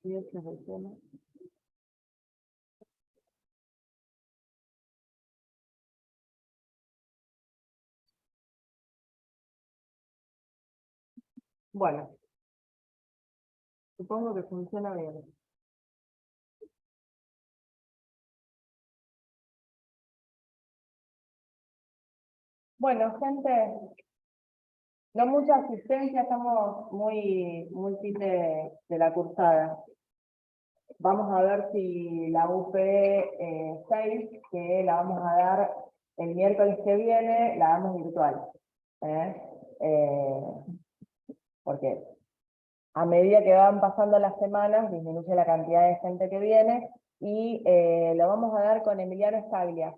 Y este es el tema. Bueno, supongo que funciona bien. Bueno, gente, no mucha asistencia, estamos muy fit de la cursada. Vamos a ver si la UP 6, que la vamos a dar el miércoles que viene, la damos virtual. ¿Eh? Eh, porque a medida que van pasando las semanas, disminuye la cantidad de gente que viene, y lo vamos a dar con Emiliano Staglia.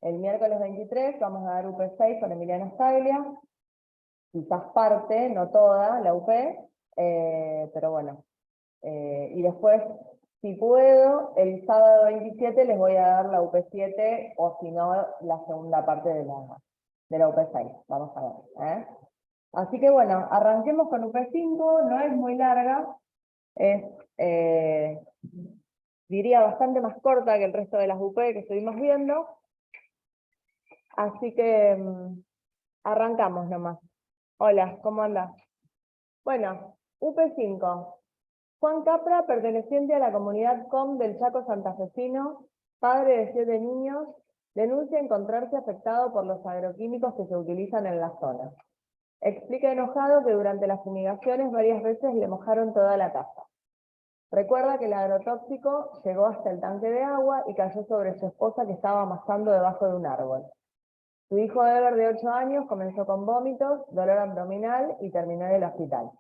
El miércoles 23 vamos a dar UP6 con Emiliano Staglia, quizás parte, no toda, la UP, pero bueno. Y después, si puedo, el sábado 27 les voy a dar la UP7, o si no, la segunda parte de la UP6. Vamos a ver. ¿Eh? Así que bueno, arranquemos con UP5, no es muy larga, es, diría, bastante más corta que el resto de las UP que estuvimos viendo. Así que arrancamos nomás. Hola, ¿cómo andás? Bueno, UP5. Juan Capra, perteneciente a la comunidad COM del Chaco santafesino, padre de 7 niños, denuncia encontrarse afectado por los agroquímicos que se utilizan en la zona. Explica enojado que durante las fumigaciones varias veces le mojaron toda la casa. Recuerda que el agrotóxico llegó hasta el tanque de agua y cayó sobre su esposa que estaba amasando debajo de un árbol. Su hijo Ever, de 8 años, comenzó con vómitos, dolor abdominal y terminó en el hospital.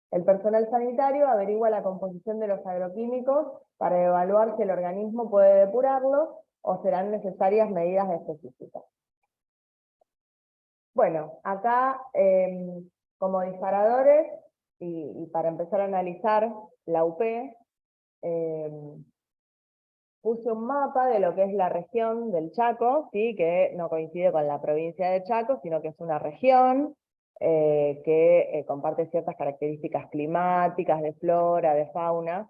El personal sanitario averigua la composición de los agroquímicos para evaluar si el organismo puede depurarlos o serán necesarias medidas específicas. Bueno, acá como disparadores, y para empezar a analizar la UP, puse un mapa de lo que es la región del Chaco, ¿sí? Que no coincide con la provincia de Chaco, sino que es una región que comparte ciertas características climáticas, de flora, de fauna,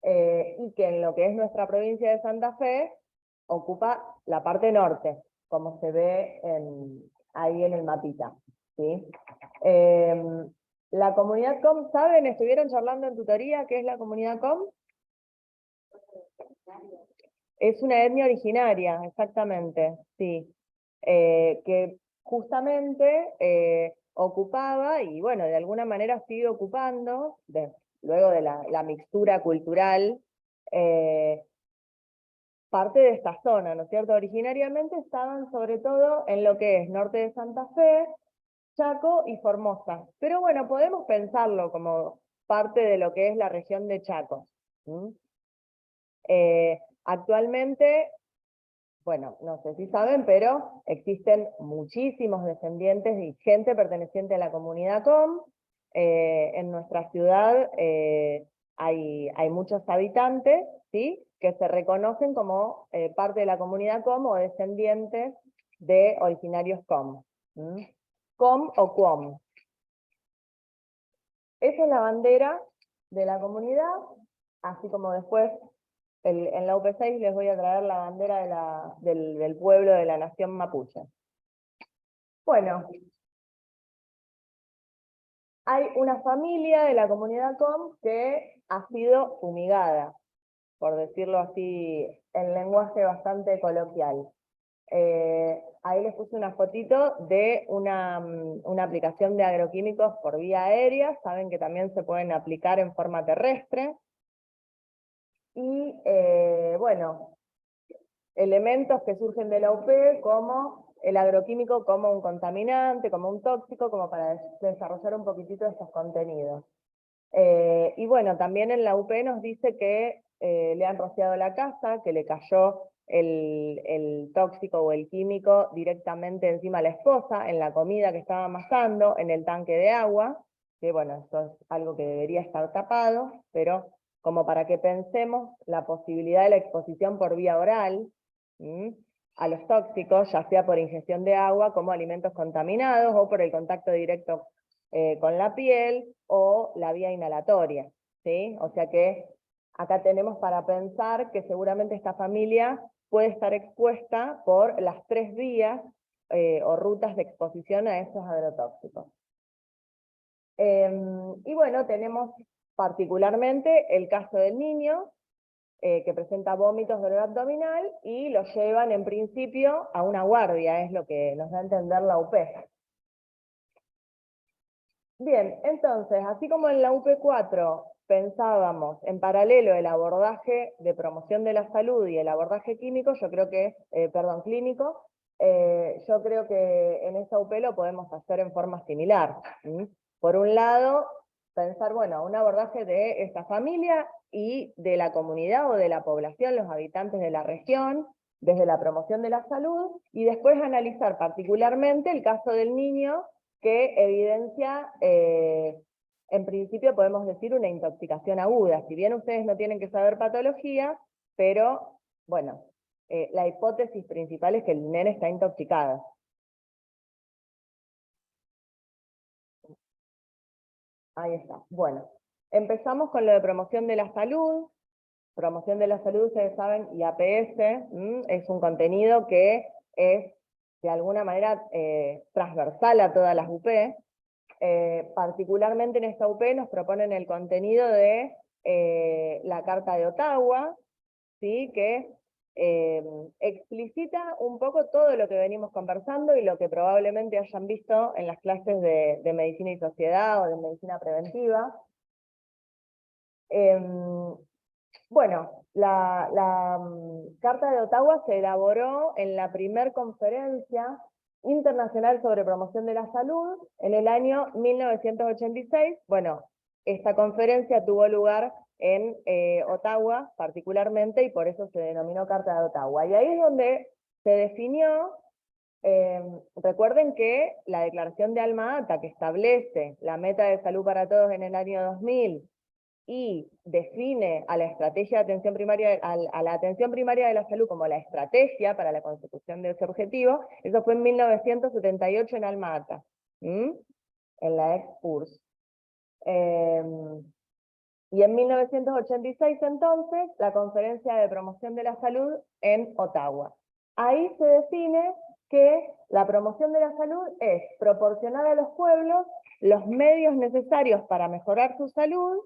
y que en lo que es nuestra provincia de Santa Fe ocupa la parte norte, como se ve ahí en el mapita. ¿Sí? La comunidad COM, ¿saben? ¿Estuvieron charlando en tutoría qué es la comunidad COM? Es una etnia originaria, exactamente, sí. Que justamente ocupaba, y bueno, de alguna manera sigue ocupando, luego de la mixtura cultural, parte de esta zona, ¿no es cierto? Originariamente estaban sobre todo en lo que es norte de Santa Fe, Chaco y Formosa. Pero bueno, podemos pensarlo como parte de lo que es la región de Chaco. Actualmente, bueno, no sé si saben, pero existen muchísimos descendientes y gente perteneciente a la comunidad COM. En nuestra ciudad hay muchos habitantes, ¿sí? Que se reconocen como parte de la comunidad COM o descendientes de originarios COM. COM o QOM. Esa es la bandera de la comunidad, así como después en la UP6 les voy a traer la bandera del pueblo de la nación mapuche. Bueno, hay una familia de la comunidad COM que ha sido fumigada, por decirlo así en lenguaje bastante coloquial. Ahí les puse una fotito de una aplicación de agroquímicos por vía aérea, saben que también se pueden aplicar en forma terrestre. Y bueno, elementos que surgen de la UP como el agroquímico como un contaminante, como un tóxico, como para desarrollar un poquitito estos contenidos. Y bueno, también en la UP nos dice que le han rociado la casa, que le cayó el tóxico o el químico directamente encima a la esposa, en la comida que estaba amasando, en el tanque de agua, que bueno, esto es algo que debería estar tapado, pero como para que pensemos la posibilidad de la exposición por vía oral a los tóxicos, ya sea por ingestión de agua, como alimentos contaminados, o por el contacto directo con la piel, o la vía inhalatoria, ¿sí? O sea que acá tenemos para pensar que seguramente esta familia puede estar expuesta por las 3 vías o rutas de exposición a estos agrotóxicos. Y bueno, tenemos particularmente el caso del niño, que presenta vómitos, dolor abdominal, y lo llevan en principio a una guardia, es lo que nos da a entender la UP. Bien, entonces, así como en la UP4 pensábamos en paralelo el abordaje de promoción de la salud y el abordaje químico, yo creo que, clínico, yo creo que en esta UP lo podemos hacer en forma similar. Por un lado, pensar, bueno, un abordaje de esta familia y de la comunidad o de la población, los habitantes de la región, desde la promoción de la salud, y después analizar particularmente el caso del niño, que evidencia, en principio podemos decir, una intoxicación aguda. Si bien ustedes no tienen que saber patología, pero, bueno, la hipótesis principal es que el nene está intoxicado. Ahí está. Bueno, empezamos con lo de promoción de la salud. Promoción de la salud, ustedes saben, y APS, es un contenido que es de alguna manera transversal a todas las UP. Particularmente en esta UP nos proponen el contenido de la Carta de Ottawa, ¿sí? Que explicita un poco todo lo que venimos conversando y lo que probablemente hayan visto en las clases de medicina y sociedad o de medicina preventiva. Bueno, la Carta de Ottawa se elaboró en la primer conferencia internacional sobre promoción de la salud en el año 1986. Bueno, esta conferencia tuvo lugar en Ottawa particularmente, y por eso se denominó Carta de Ottawa. Y ahí es donde se definió, recuerden que la Declaración de Alma Ata, que establece la meta de salud para todos en el año 2000, y define a la estrategia de atención primaria, a la atención primaria de la salud como la estrategia para la consecución de ese objetivo, eso fue en 1978 en Alma Ata, en la ex-URSS. Y en 1986 entonces, la Conferencia de Promoción de la Salud en Ottawa. Ahí se define que la promoción de la salud es proporcionar a los pueblos los medios necesarios para mejorar su salud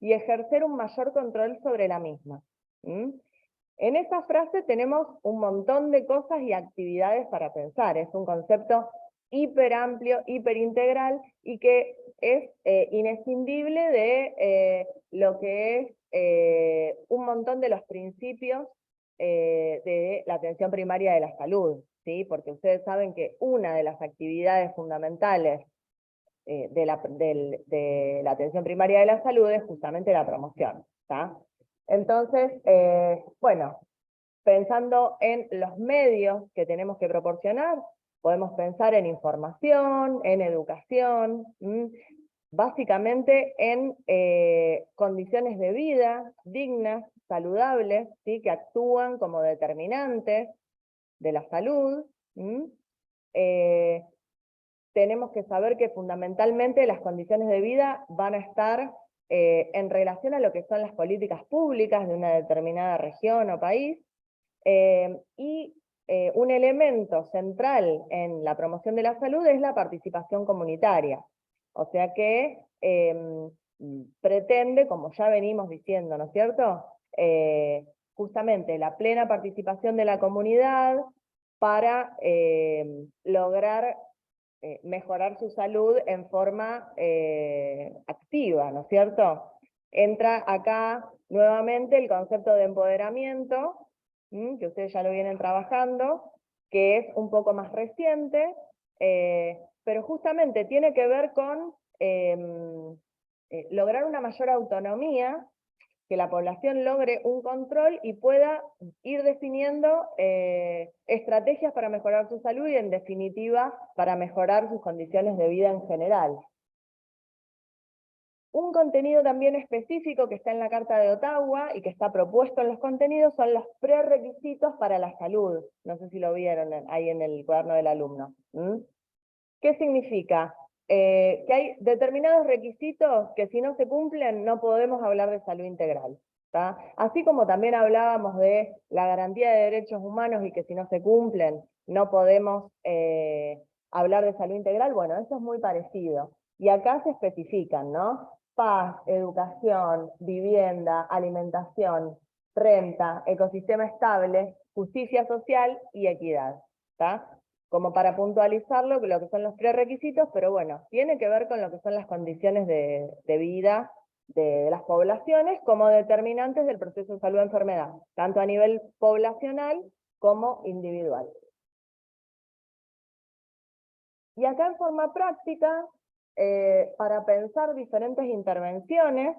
y ejercer un mayor control sobre la misma. En esa frase tenemos un montón de cosas y actividades para pensar. Es un concepto hiper amplio, hiper integral, y que es inescindible de lo que es un montón de los principios de la atención primaria de la salud, ¿sí? Porque ustedes saben que una de las actividades fundamentales de la atención primaria de la salud es justamente la promoción, ¿tá? Entonces, bueno, pensando en los medios que tenemos que proporcionar, podemos pensar en información, en educación, básicamente en condiciones de vida dignas, saludables, ¿sí? Que actúan como determinantes de la salud. Tenemos que saber que fundamentalmente las condiciones de vida van a estar en relación a lo que son las políticas públicas de una determinada región o país, y un elemento central en la promoción de la salud es la participación comunitaria. O sea que pretende, como ya venimos diciendo, ¿no es cierto?, justamente la plena participación de la comunidad para lograr mejorar su salud en forma activa, ¿no es cierto? Entra acá nuevamente el concepto de empoderamiento, que ustedes ya lo vienen trabajando, que es un poco más reciente, pero justamente tiene que ver con lograr una mayor autonomía, que la población logre un control y pueda ir definiendo estrategias para mejorar su salud y, en definitiva, para mejorar sus condiciones de vida en general. Un contenido también específico que está en la Carta de Ottawa y que está propuesto en los contenidos son los prerequisitos para la salud. No sé si lo vieron ahí en el cuaderno del alumno. ¿Qué significa? Que hay determinados requisitos que, si no se cumplen, no podemos hablar de salud integral. ¿tá? Así como también hablábamos de la garantía de derechos humanos y que si no se cumplen no podemos hablar de salud integral, bueno, eso es muy parecido. Y acá se especifican, ¿no? Paz, educación, vivienda, alimentación, renta, ecosistema estable, justicia social y equidad, ¿tá? Como para puntualizarlo, lo que son los prerequisitos, pero bueno, tiene que ver con lo que son las condiciones de vida de las poblaciones como determinantes del proceso de salud-enfermedad, tanto a nivel poblacional como individual. Y acá en forma práctica, para pensar diferentes intervenciones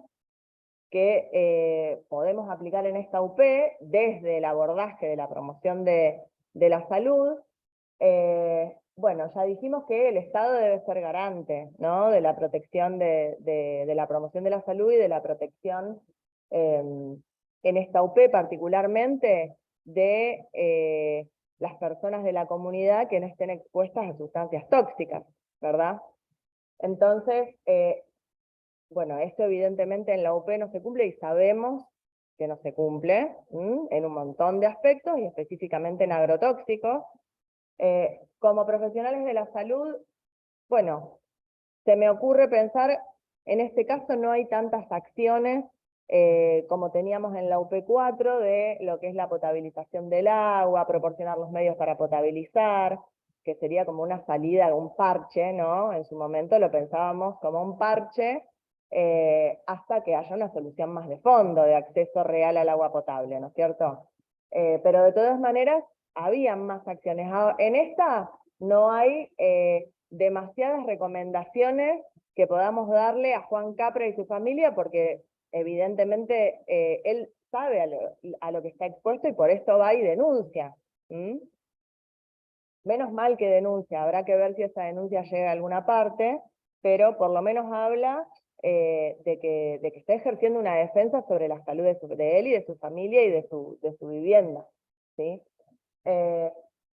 que podemos aplicar en esta UP desde el abordaje de la promoción de la salud, bueno, ya dijimos que el Estado debe ser garante, ¿no? De la protección de la promoción de la salud y de la protección, en esta UP particularmente, de las personas de la comunidad que no estén expuestas a sustancias tóxicas, ¿verdad? Entonces, bueno, esto evidentemente en la UP no se cumple y sabemos que no se cumple en un montón de aspectos y específicamente en agrotóxicos. Como profesionales de la salud, bueno, se me ocurre pensar, en este caso no hay tantas acciones como teníamos en la UP4 de lo que es la potabilización del agua, proporcionar los medios para potabilizar, que sería como una salida, un parche, ¿no? En su momento lo pensábamos como un parche, hasta que haya una solución más de fondo, de acceso real al agua potable, ¿no es cierto? Pero de todas maneras, habían más acciones. En esta no hay demasiadas recomendaciones que podamos darle a Juan Capra y su familia, porque evidentemente él sabe a lo que está expuesto y por esto va y denuncia. Menos mal que denuncia, habrá que ver si esa denuncia llega a alguna parte, pero por lo menos habla de que está ejerciendo una defensa sobre la salud de él y de su familia y de su vivienda, ¿sí?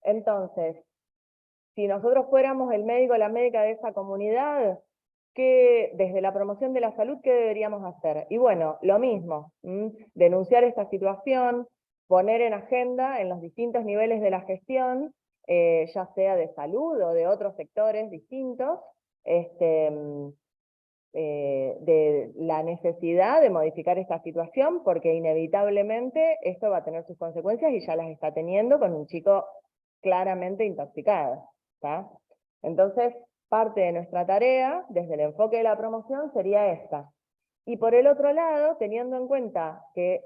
Entonces, si nosotros fuéramos el médico o la médica de esa comunidad, desde la promoción de la salud, ¿qué deberíamos hacer? Y bueno, lo mismo, denunciar esta situación, poner en agenda en los distintos niveles de la gestión, ya sea de salud o de otros sectores distintos, de la necesidad de modificar esta situación, porque inevitablemente esto va a tener sus consecuencias y ya las está teniendo con un chico claramente intoxicado, ¿tá? Entonces, parte de nuestra tarea, desde el enfoque de la promoción, sería esta. Y por el otro lado, teniendo en cuenta que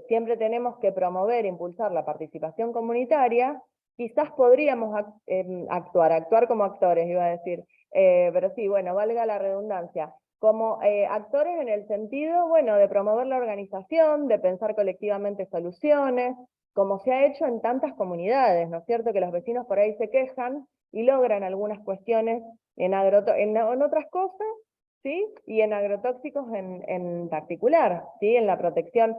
siempre tenemos que promover e impulsar la participación comunitaria, quizás podríamos actuar como actores, iba a decir, pero sí, bueno, valga la redundancia, como actores en el sentido, bueno, de promover la organización, de pensar colectivamente soluciones, como se ha hecho en tantas comunidades, ¿no es cierto? Que los vecinos por ahí se quejan y logran algunas cuestiones en otras cosas, ¿sí? Y en agrotóxicos en particular, ¿sí? En la protección,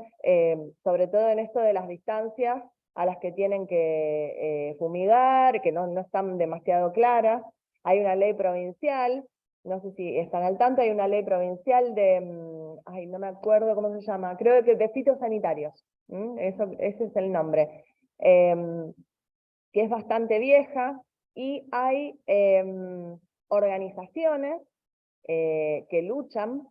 sobre todo en esto de las distancias a las que tienen que fumigar, que no están demasiado claras. Hay una ley provincial, no sé si están al tanto, hay una ley provincial de, ay, no me acuerdo cómo se llama, creo que de fitosanitarios, ese es el nombre, que es bastante vieja, y hay organizaciones que luchan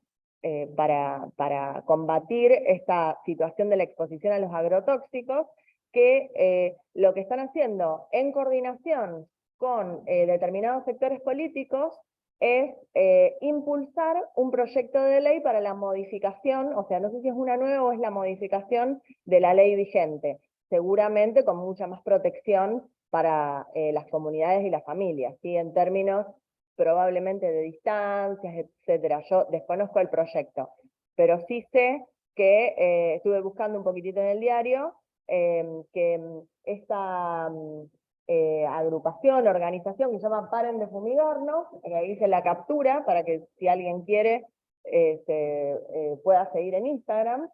para combatir esta situación de la exposición a los agrotóxicos, que lo que están haciendo en coordinación con determinados sectores políticos es impulsar un proyecto de ley para la modificación, o sea, no sé si es una nueva o es la modificación de la ley vigente, seguramente con mucha más protección para las comunidades y las familias, ¿sí? En términos probablemente de distancias, etcétera. Yo desconozco el proyecto, pero sí sé que estuve buscando un poquitito en el diario, que esta agrupación, organización que se llama Paren de Fumigarnos, ahí hice la captura para que si alguien quiere pueda seguir en Instagram.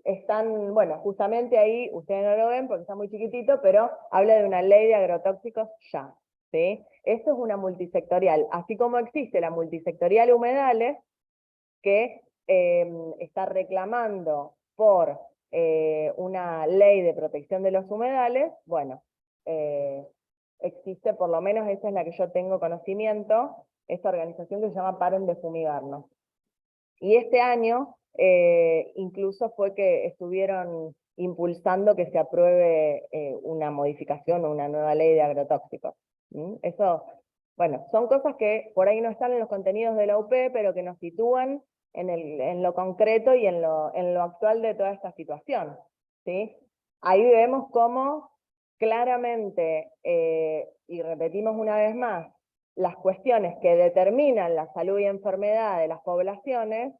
Están, bueno, justamente ahí, ustedes no lo ven porque está muy chiquitito, pero habla de una ley de agrotóxicos ya, ¿sí? Esto es una multisectorial, así como existe la multisectorial humedales, que está reclamando por una ley de protección de los humedales, bueno, existe, por lo menos esa es la que yo tengo conocimiento, esta organización que se llama Paren de Fumigarnos. Y este año incluso fue que estuvieron impulsando que se apruebe una modificación o una nueva ley de agrotóxicos. Eso, bueno, son cosas que por ahí no están en los contenidos de la UP, pero que nos sitúan en lo concreto y en lo actual de toda esta situación, ¿sí? Ahí vemos cómo claramente, y repetimos una vez más, las cuestiones que determinan la salud y enfermedad de las poblaciones,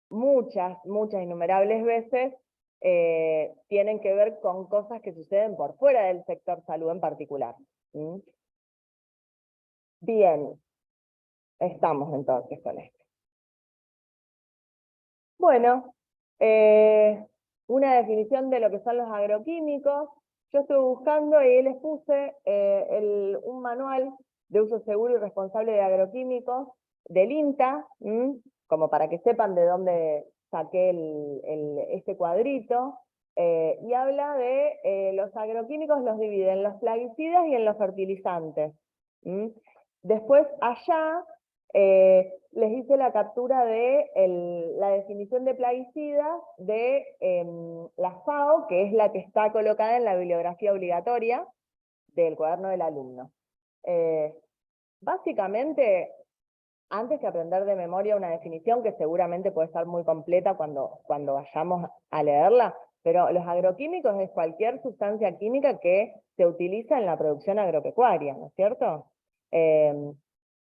muchas innumerables veces, tienen que ver con cosas que suceden por fuera del sector salud en particular. Bien, estamos entonces con esto. Bueno, una definición de lo que son los agroquímicos. Yo estuve buscando y les puse un manual de uso seguro y responsable de agroquímicos del INTA, como para que sepan de dónde saqué este cuadrito, y habla de los agroquímicos, los divide en los plaguicidas y en los fertilizantes. Después allá les hice la captura de la definición de plaguicidas de la FAO, que es la que está colocada en la bibliografía obligatoria del cuaderno del alumno. Básicamente, antes que aprender de memoria una definición, que seguramente puede estar muy completa cuando vayamos a leerla, pero los agroquímicos es cualquier sustancia química que se utiliza en la producción agropecuaria, ¿no es cierto?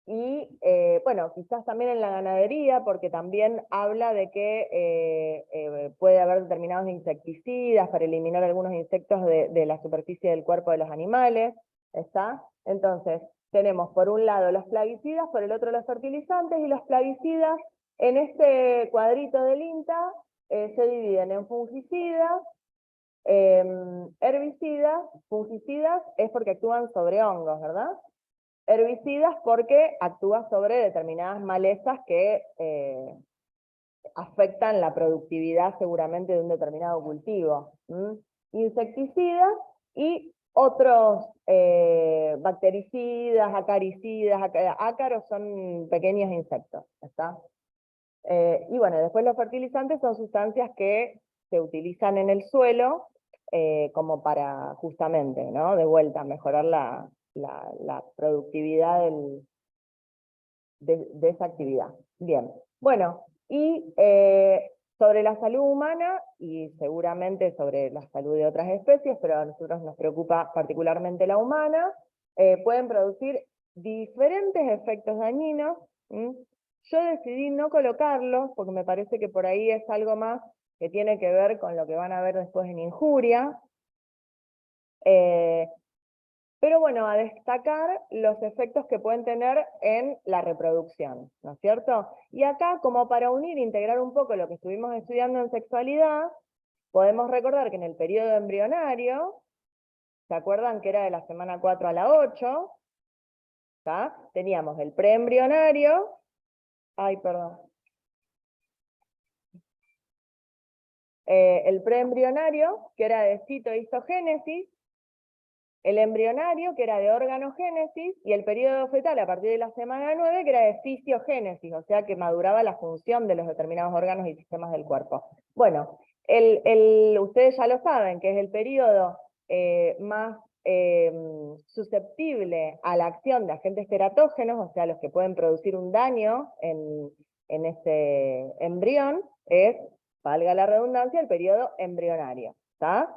Y bueno, quizás también en la ganadería, porque también habla de que puede haber determinados insecticidas para eliminar algunos insectos de la superficie del cuerpo de los animales, ¿está? Entonces, tenemos por un lado los plaguicidas, por el otro los fertilizantes, y los plaguicidas en este cuadrito del INTA se dividen en fungicidas, herbicidas. Fungicidas es porque actúan sobre hongos, ¿verdad? Herbicidas porque actúa sobre determinadas malezas que afectan la productividad seguramente de un determinado cultivo. Insecticidas y otros bactericidas, acaricidas. Ácaros son pequeños insectos, ¿está? Y bueno, después los fertilizantes son sustancias que se utilizan en el suelo como para justamente, ¿no? De vuelta, mejorar la productividad de esa actividad. Bien, bueno, y sobre la salud humana, y seguramente sobre la salud de otras especies, pero a nosotros nos preocupa particularmente la humana, pueden producir diferentes efectos dañinos. Yo decidí no colocarlos, porque me parece que por ahí es algo más que tiene que ver con lo que van a ver después en injuria. Pero bueno, a destacar los efectos que pueden tener en la reproducción, ¿no es cierto? Y acá, como para unir e integrar un poco lo que estuvimos estudiando en sexualidad, podemos recordar que en el periodo embrionario, ¿se acuerdan que era de la semana 4 a la 8? ¿Tá? Teníamos el preembrionario, el preembrionario, que era de citohistogénesis, el embrionario, que era de organogénesis, y el periodo fetal a partir de la semana 9, que era de fisiogénesis, o sea que maduraba la función de los determinados órganos y sistemas del cuerpo. Bueno, ustedes ya lo saben, que es el periodo más susceptible a la acción de agentes teratógenos, o sea, los que pueden producir un daño en ese embrión, es, valga la redundancia, el periodo embrionario. ¿Está?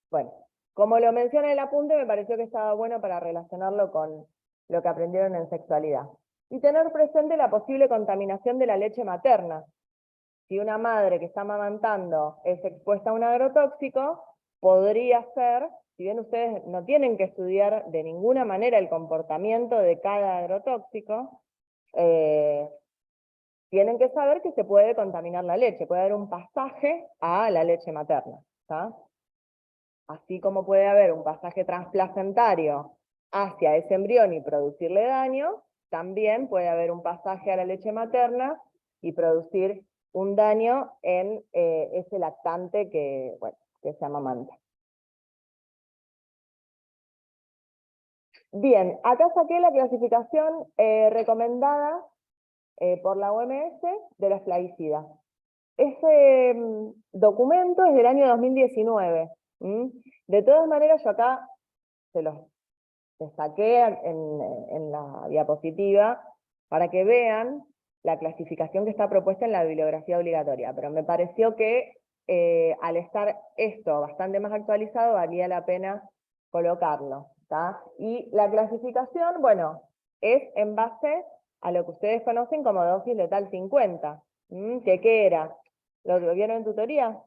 Bueno. Como lo menciona el apunte, me pareció que estaba bueno para relacionarlo con lo que aprendieron en sexualidad. Y tener presente la posible contaminación de la leche materna. Si una madre que está amamantando es expuesta a un agrotóxico, podría ser, si bien ustedes no tienen que estudiar de ninguna manera el comportamiento de cada agrotóxico, tienen que saber que se puede contaminar la leche, puede haber un pasaje a la leche materna, ¿está? Así como puede haber un pasaje transplacentario hacia ese embrión y producirle daño, también puede haber un pasaje a la leche materna y producir un daño en ese lactante que, bueno, que se amamanta. Bien, acá saqué la clasificación recomendada por la OMS de los plaguicidas. Ese documento es del año 2019. De todas maneras, yo acá se los saqué en la diapositiva para que vean la clasificación que está propuesta en la bibliografía obligatoria, pero me pareció que al estar esto bastante más actualizado, valía la pena colocarlo. ¿Tá? Y la clasificación, bueno, es en base a lo que ustedes conocen como dosis letal 50. ¿Qué era? ¿Lo vieron en tutoría?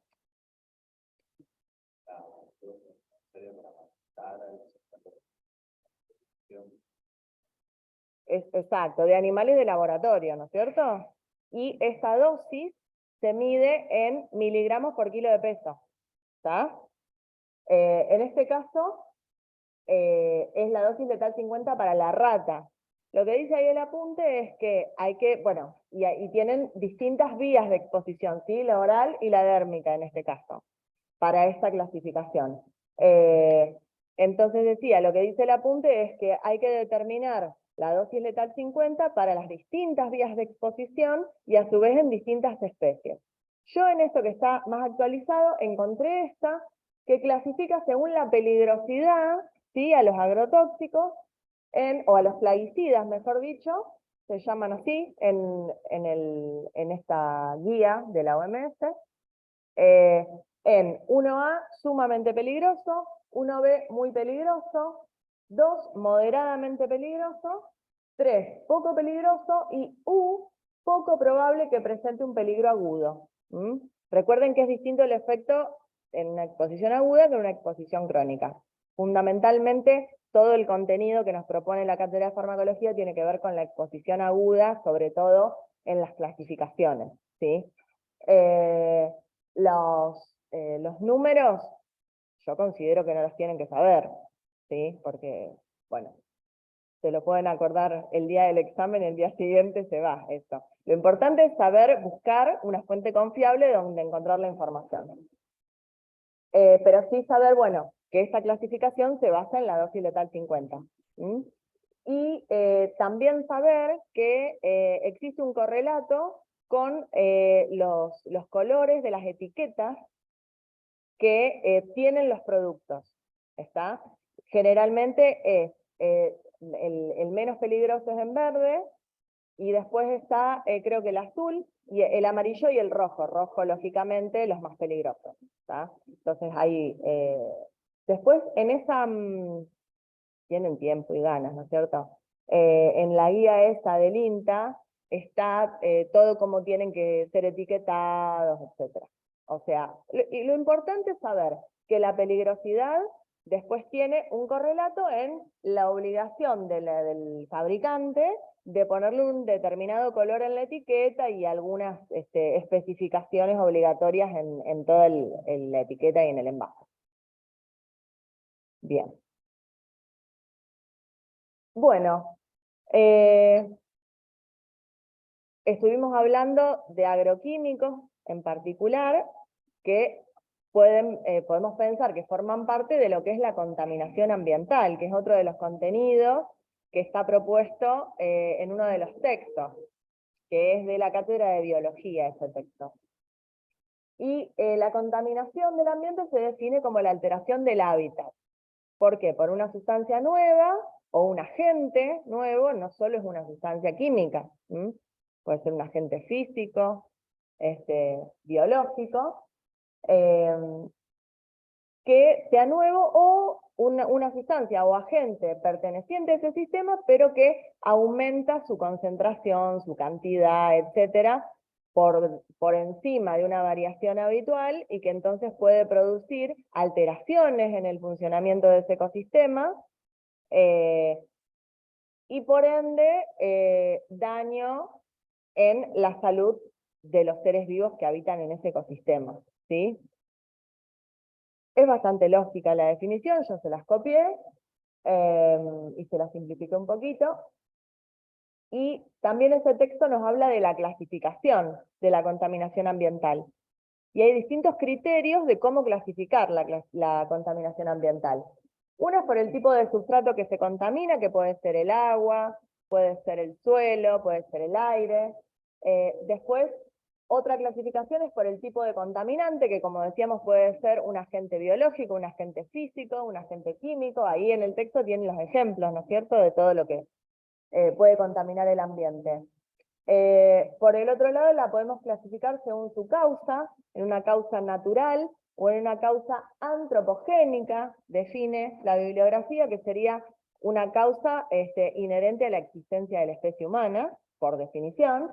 Exacto, de animales de laboratorio, ¿no es cierto? Y esta dosis se mide en miligramos por kilo de peso. ¿Está? En este caso, es la dosis letal 50 para la rata. Lo que dice ahí el apunte es que hay que, bueno, y tienen distintas vías de exposición, ¿sí? La oral y la dérmica en este caso, para esta clasificación. Entonces decía, lo que dice el apunte es que hay que determinar la dosis letal 50 para las distintas vías de exposición y a su vez en distintas especies. Yo en esto que está más actualizado encontré esta que clasifica según la peligrosidad, ¿sí? A los agrotóxicos, o a los plaguicidas, mejor dicho, se llaman así en esta guía de la OMS, en 1A, sumamente peligroso, 1B, muy peligroso, 2, moderadamente peligroso, 3, poco peligroso, y U, poco probable que presente un peligro agudo. Recuerden que es distinto el efecto en una exposición aguda que en una exposición crónica. Fundamentalmente, todo el contenido que nos propone la cátedra de farmacología tiene que ver con la exposición aguda, sobre todo en las clasificaciones, ¿sí? Los números, yo considero que no los tienen que saber, ¿sí? Porque, bueno, se lo pueden acordar el día del examen, el día siguiente se va esto. Lo importante es saber buscar una fuente confiable donde encontrar la información. Pero sí saber, bueno, que esta clasificación se basa en la dosis letal 50. Y también saber que existe un correlato con los colores de las etiquetas que tienen los productos. ¿Está? Generalmente es el menos peligroso es en verde, y después está, creo que el azul, y el amarillo y el rojo. Rojo, lógicamente, los más peligrosos. ¿Está? Entonces ahí, después en esa, tienen tiempo y ganas, ¿no es cierto? En la guía esa del INTA está todo como tienen que ser etiquetados, etc. O sea, y lo importante es saber que la peligrosidad después tiene un correlato en la obligación del fabricante de ponerle un determinado color en la etiqueta y algunas especificaciones obligatorias en toda la etiqueta y en el envase. Bien. Bueno, estuvimos hablando de agroquímicos en particular, que podemos pensar que forman parte de lo que es la contaminación ambiental, que es otro de los contenidos que está propuesto en uno de los textos, que es de la cátedra de biología, ese texto. Y la contaminación del ambiente se define como la alteración del hábitat. ¿Por qué? Por una sustancia nueva o un agente nuevo, no solo es una sustancia química, puede ser un agente físico, biológico, que sea nuevo, o una sustancia o agente perteneciente a ese sistema, pero que aumenta su concentración, su cantidad, etcétera, por encima de una variación habitual, y que entonces puede producir alteraciones en el funcionamiento de ese ecosistema, y por ende daño en la salud de los seres vivos que habitan en ese ecosistema, ¿sí? Es bastante lógica la definición, yo se las copié y se las simplifiqué un poquito. Y también ese texto nos habla de la clasificación de la contaminación ambiental. Y hay distintos criterios de cómo clasificar la contaminación ambiental. Uno es por el tipo de sustrato que se contamina, que puede ser el agua, puede ser el suelo, puede ser el aire. Después, otra clasificación es por el tipo de contaminante, que como decíamos puede ser un agente biológico, un agente físico, un agente químico. Ahí en el texto tienen los ejemplos, ¿no es cierto?, de todo lo que puede contaminar el ambiente. Por el otro lado, la podemos clasificar según su causa, en una causa natural o en una causa antropogénica, define la bibliografía, que sería una causa inherente a la existencia de la especie humana, por definición.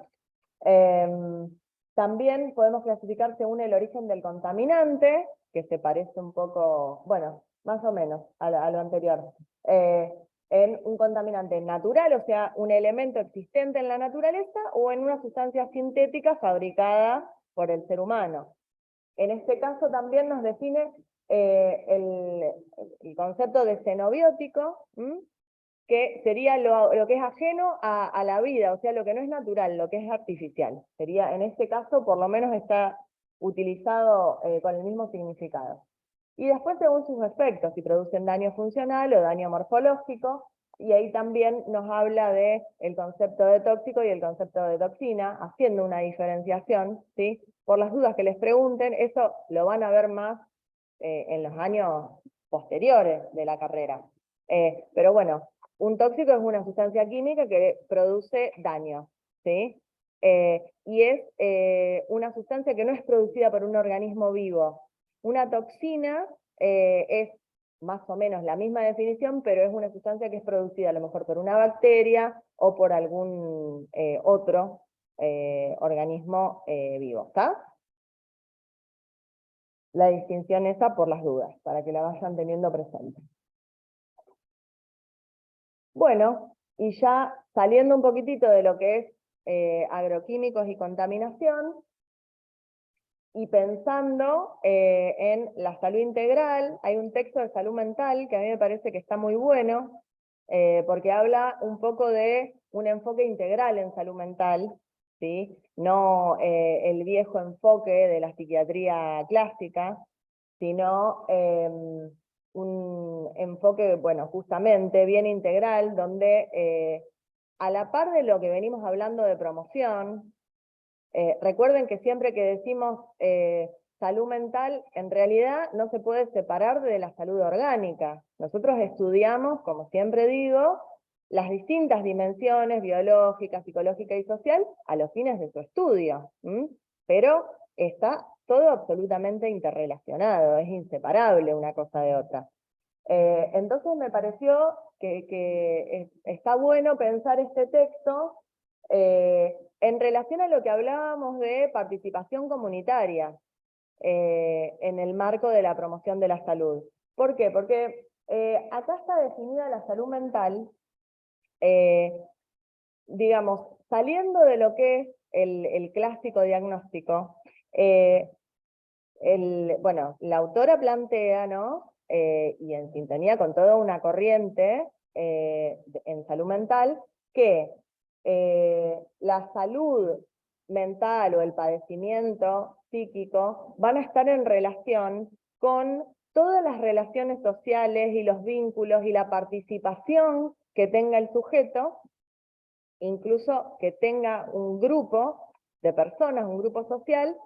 También podemos clasificar según el origen del contaminante, que se parece un poco, bueno, más o menos a lo anterior. En un contaminante natural, o sea, un elemento existente en la naturaleza, o en una sustancia sintética fabricada por el ser humano. En este caso también nos define el concepto de xenobiótico, que sería lo que es ajeno a la vida, o sea, lo que no es natural, lo que es artificial. Sería, en este caso, por lo menos está utilizado con el mismo significado. Y después según sus efectos, si producen daño funcional o daño morfológico, y ahí también nos habla de el concepto de tóxico y el concepto de toxina, haciendo una diferenciación, ¿sí? Por las dudas que les pregunten, eso lo van a ver más en los años posteriores de la carrera. Pero bueno, un tóxico es una sustancia química que produce daño, ¿sí? Y es una sustancia que no es producida por un organismo vivo. Una toxina es más o menos la misma definición, pero es una sustancia que es producida a lo mejor por una bacteria o por algún otro organismo vivo, ¿está? La distinción esa por las dudas, para que la vayan teniendo presente. Bueno, y ya saliendo un poquitito de lo que es agroquímicos y contaminación, y pensando en la salud integral, hay un texto de salud mental que a mí me parece que está muy bueno, porque habla un poco de un enfoque integral en salud mental, ¿sí? No el viejo enfoque de la psiquiatría clásica, sino un enfoque, bueno, justamente bien integral, donde a la par de lo que venimos hablando de promoción, recuerden que siempre que decimos salud mental, en realidad no se puede separar de la salud orgánica. Nosotros estudiamos, como siempre digo, las distintas dimensiones biológica, psicológica y social a los fines de su estudio, pero está todo absolutamente interrelacionado, es inseparable una cosa de otra. Entonces me pareció que está bueno pensar este texto en relación a lo que hablábamos de participación comunitaria en el marco de la promoción de la salud. ¿Por qué? Porque acá está definida la salud mental, digamos, saliendo de lo que es el clásico diagnóstico. Bueno, la autora plantea, ¿no? Y en sintonía con toda una corriente en salud mental, que la salud mental o el padecimiento psíquico van a estar en relación con todas las relaciones sociales y los vínculos y la participación que tenga el sujeto, incluso que tenga un grupo de personas, un grupo social,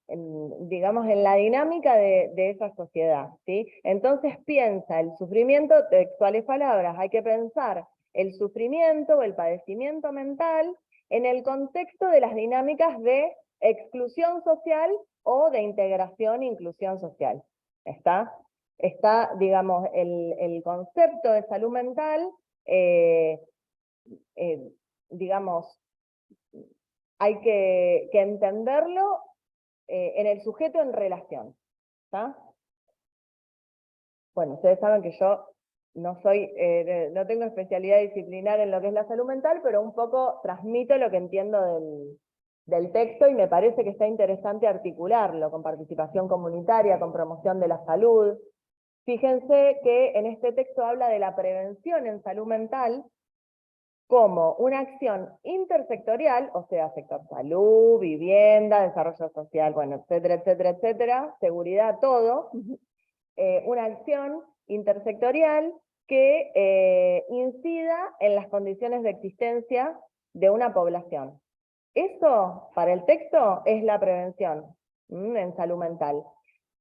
digamos, en la dinámica de esa sociedad, ¿sí? Entonces piensa el sufrimiento, textuales palabras, hay que pensar el sufrimiento o el padecimiento mental en el contexto de las dinámicas de exclusión social o de integración e inclusión social. ¿Está? Está, digamos, el concepto de salud mental, digamos, hay que entenderlo en el sujeto en relación. ¿Está? Bueno, ustedes saben que yo no no tengo especialidad disciplinar en lo que es la salud mental, pero un poco transmito lo que entiendo del texto y me parece que está interesante articularlo con participación comunitaria, con promoción de la salud. Fíjense que en este texto habla de la prevención en salud mental, como una acción intersectorial, o sea, sector salud, vivienda, desarrollo social, bueno, etcétera, etcétera, etcétera, seguridad, todo, una acción intersectorial que incida en las condiciones de existencia de una población. Eso, para el texto, es la prevención en salud mental.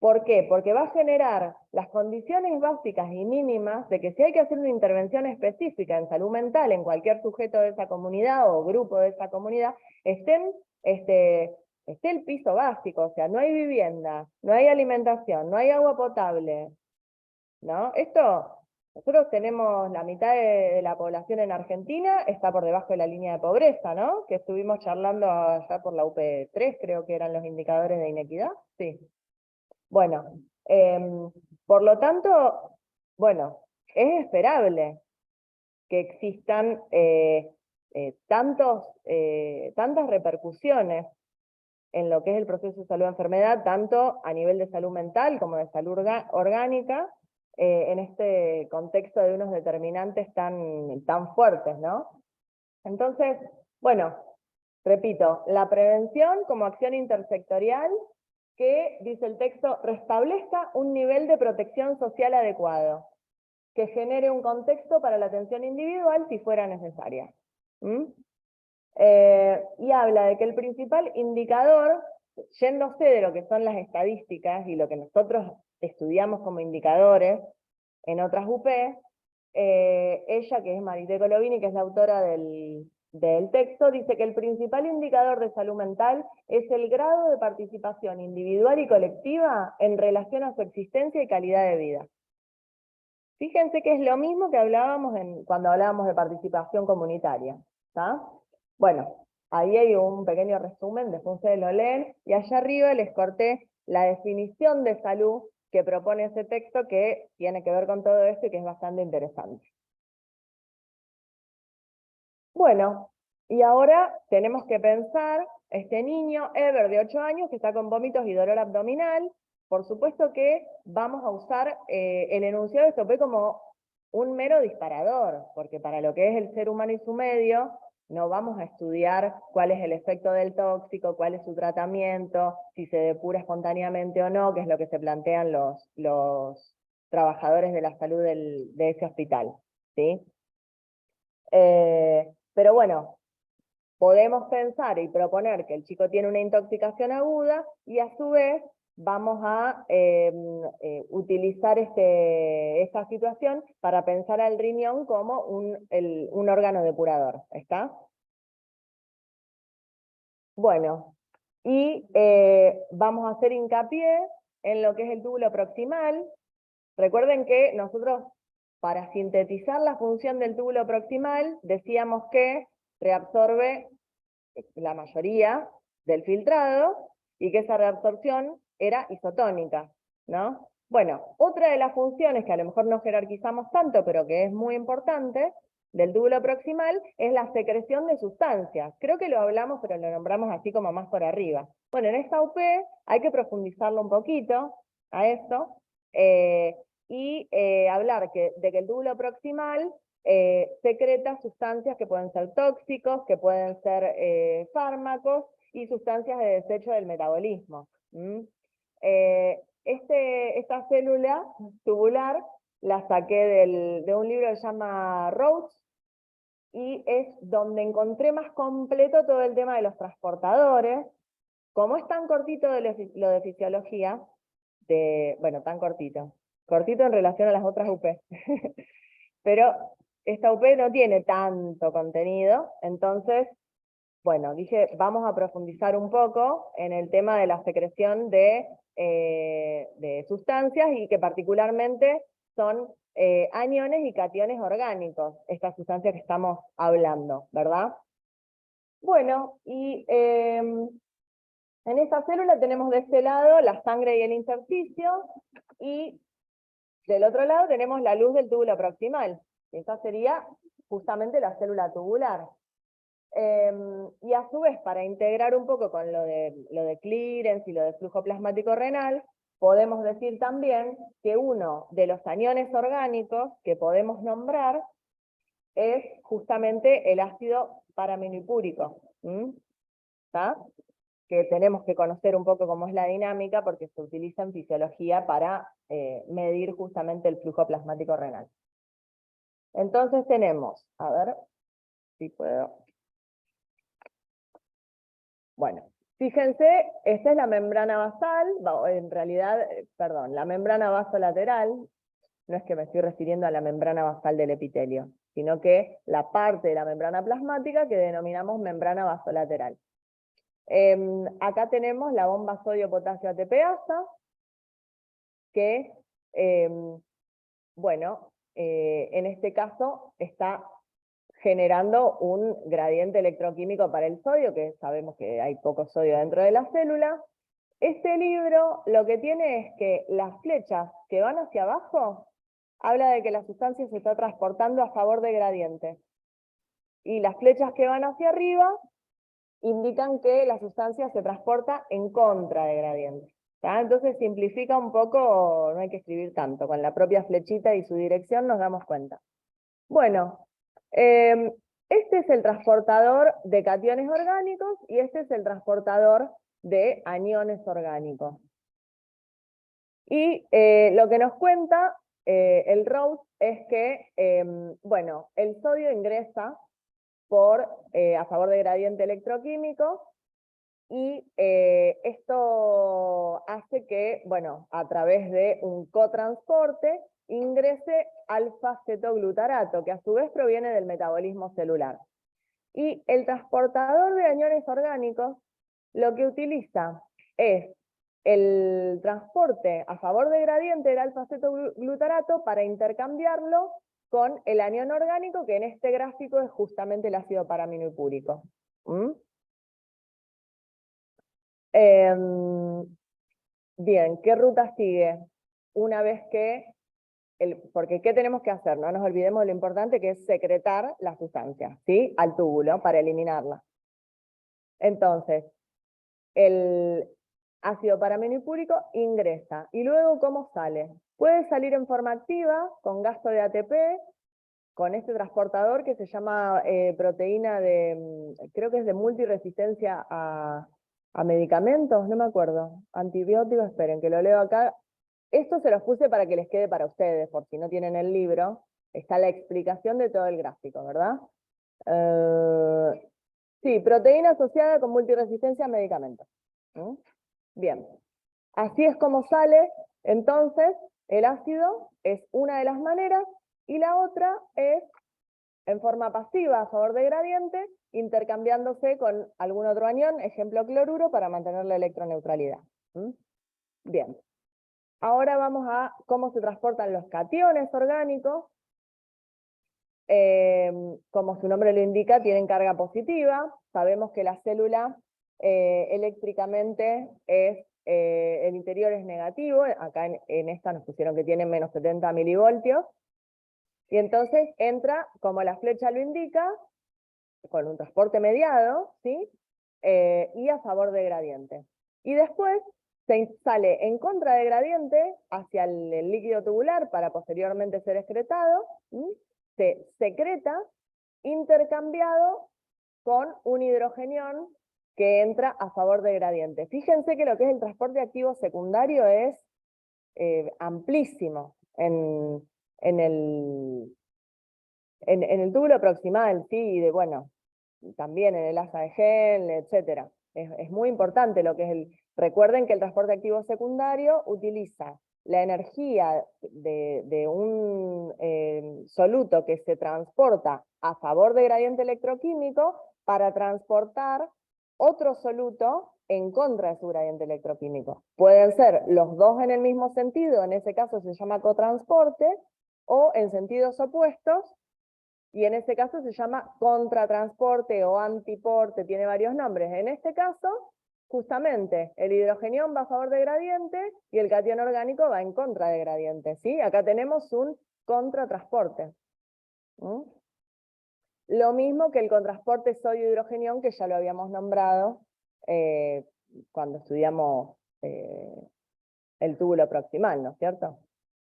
¿Por qué? Porque va a generar las condiciones básicas y mínimas de que si hay que hacer una intervención específica en salud mental en cualquier sujeto de esa comunidad o grupo de esa comunidad, esté el piso básico, o sea, no hay vivienda, no hay alimentación, no hay agua potable, ¿no? Nosotros tenemos la mitad de la población en Argentina, está por debajo de la línea de pobreza, ¿no? Que estuvimos charlando allá por la UP3, creo que eran los indicadores de inequidad, sí. Bueno, por lo tanto, bueno, es esperable que existan tantas repercusiones en lo que es el proceso de salud-enfermedad, tanto a nivel de salud mental como de salud orgánica, en este contexto de unos determinantes tan fuertes, ¿no? Entonces, bueno, repito, la prevención como acción intersectorial que, dice el texto, restablezca un nivel de protección social adecuado, que genere un contexto para la atención individual si fuera necesaria. Y habla de que el principal indicador, yéndose de lo que son las estadísticas y lo que nosotros estudiamos como indicadores en otras UP, ella, que es Marité Colovini, que es la autora del texto, dice que el principal indicador de salud mental es el grado de participación individual y colectiva en relación a su existencia y calidad de vida. Fíjense que es lo mismo que hablábamos cuando hablábamos de participación comunitaria, ¿está? Bueno, ahí hay un pequeño resumen, después ustedes lo leen, y allá arriba les corté la definición de salud que propone ese texto, que tiene que ver con todo esto y que es bastante interesante. Bueno, y ahora tenemos que pensar, este niño, Ever, de 8 años, que está con vómitos y dolor abdominal, por supuesto que vamos a usar el enunciado de SOP como un mero disparador, porque para lo que es el ser humano y su medio, no vamos a estudiar cuál es el efecto del tóxico, cuál es su tratamiento, si se depura espontáneamente o no, que es lo que se plantean los trabajadores de la salud de ese hospital, ¿sí? Pero bueno, podemos pensar y proponer que el chico tiene una intoxicación aguda y a su vez vamos a utilizar esta situación para pensar al riñón como un órgano depurador, ¿está? Bueno, y vamos a hacer hincapié en lo que es el túbulo proximal. Recuerden que nosotros, para sintetizar la función del túbulo proximal, decíamos que reabsorbe la mayoría del filtrado y que esa reabsorción era isotónica, ¿no? Bueno, otra de las funciones que a lo mejor no jerarquizamos tanto, pero que es muy importante, del túbulo proximal, es la secreción de sustancias. Creo que lo hablamos, pero lo nombramos así como más por arriba. Bueno, en esta UP hay que profundizarlo un poquito a esto, y hablar de que el túbulo proximal secreta sustancias que pueden ser tóxicos, que pueden ser fármacos y sustancias de desecho del metabolismo. Esta célula tubular la saqué de un libro que se llama Rhodes, y es donde encontré más completo todo el tema de los transportadores. Como es tan cortito lo de fisiología, bueno, tan cortito en relación a las otras UP, pero esta UP no tiene tanto contenido, entonces, bueno, dije, vamos a profundizar un poco en el tema de la secreción de sustancias, y que particularmente son aniones y cationes orgánicos, estas sustancias que estamos hablando, ¿verdad? Bueno, y en esta célula tenemos de este lado la sangre y el intersticio, y del otro lado tenemos la luz del túbulo proximal. Esa sería justamente la célula tubular. Y a su vez, para integrar un poco con lo de clearance y lo de flujo plasmático renal, podemos decir también que uno de los aniones orgánicos que podemos nombrar es justamente el ácido paraminipúrico. ¿Está? Que tenemos que conocer un poco cómo es la dinámica, porque se utiliza en fisiología para medir justamente el flujo plasmático renal. Entonces tenemos, a ver si puedo. Bueno, fíjense, esta es la membrana basal, en realidad, perdón, la membrana vasolateral. No es que me estoy refiriendo a la membrana basal del epitelio, sino que la parte de la membrana plasmática que denominamos membrana vasolateral. Acá tenemos la bomba sodio-potasio ATPasa, que, bueno, en este caso está generando un gradiente electroquímico para el sodio, que sabemos que hay poco sodio dentro de la célula. Este libro lo que tiene es que las flechas que van hacia abajo habla de que la sustancia se está transportando a favor de gradiente. Y las flechas que van hacia arriba indican que la sustancia se transporta en contra de gradiente. ¿Tá? Entonces simplifica un poco, no hay que escribir tanto, con la propia flechita y su dirección nos damos cuenta. Bueno, este es el transportador de cationes orgánicos y este es el transportador de aniones orgánicos. Y lo que nos cuenta el Rose es que, bueno, el sodio ingresa a favor de gradiente electroquímico, y esto hace que, bueno, a través de un cotransporte, ingrese alfa-cetoglutarato, que a su vez proviene del metabolismo celular. Y el transportador de aniones orgánicos lo que utiliza es el transporte a favor de gradiente del alfa-cetoglutarato para intercambiarlo con el anión orgánico, que en este gráfico es justamente el ácido paraminipúrico. Bien, ¿qué ruta sigue? Una vez que, porque ¿qué tenemos que hacer? No nos olvidemos de lo importante que es secretar la sustancia, ¿sí? Al túbulo para eliminarla. Entonces, el ácido paraminipúrico ingresa. ¿Y luego cómo sale? Puede salir en forma activa, con gasto de ATP, con este transportador que se llama proteína de, creo que es de multiresistencia a medicamentos, no me acuerdo. Antibióticos, esperen, que lo leo acá. Esto se los puse para que les quede para ustedes, por si no tienen el libro. Está la explicación de todo el gráfico, ¿verdad? Sí, proteína asociada con multiresistencia a medicamentos. Bien. Así es como sale, entonces, el ácido es una de las maneras, y la otra es en forma pasiva a favor de gradiente, intercambiándose con algún otro anión, ejemplo cloruro, para mantener la electroneutralidad. Bien. Ahora vamos a cómo se transportan los cationes orgánicos. Como su nombre lo indica, tienen carga positiva. Sabemos que la célula eléctricamente el interior es negativo. Acá en esta nos pusieron que tiene menos 70 milivoltios. Y entonces entra, como la flecha lo indica, con un transporte mediado, ¿sí? Y a favor de gradiente. Y después se sale en contra de gradiente hacia el líquido tubular para posteriormente ser excretado, se secreta intercambiado con un hidrogenión que entra a favor de gradiente. Fíjense que lo que es el transporte activo secundario es amplísimo en el túbulo proximal, sí, y bueno, también en el asa de Henle, etc. Es muy importante lo que es Recuerden que el transporte activo secundario utiliza la energía de un soluto que se transporta a favor de gradiente electroquímico para transportar otro soluto en contra de su gradiente electroquímico. Pueden ser los dos en el mismo sentido, en ese caso se llama cotransporte, o en sentidos opuestos, y en este caso se llama contratransporte o antiporte, tiene varios nombres. En este caso, justamente, el hidrogenión va a favor de gradiente y el catión orgánico va en contra de gradiente, ¿sí? Acá tenemos un contratransporte. Lo mismo que el contrasporte sodio-hidrogenión, que ya lo habíamos nombrado cuando estudiamos el túbulo proximal, ¿no es cierto?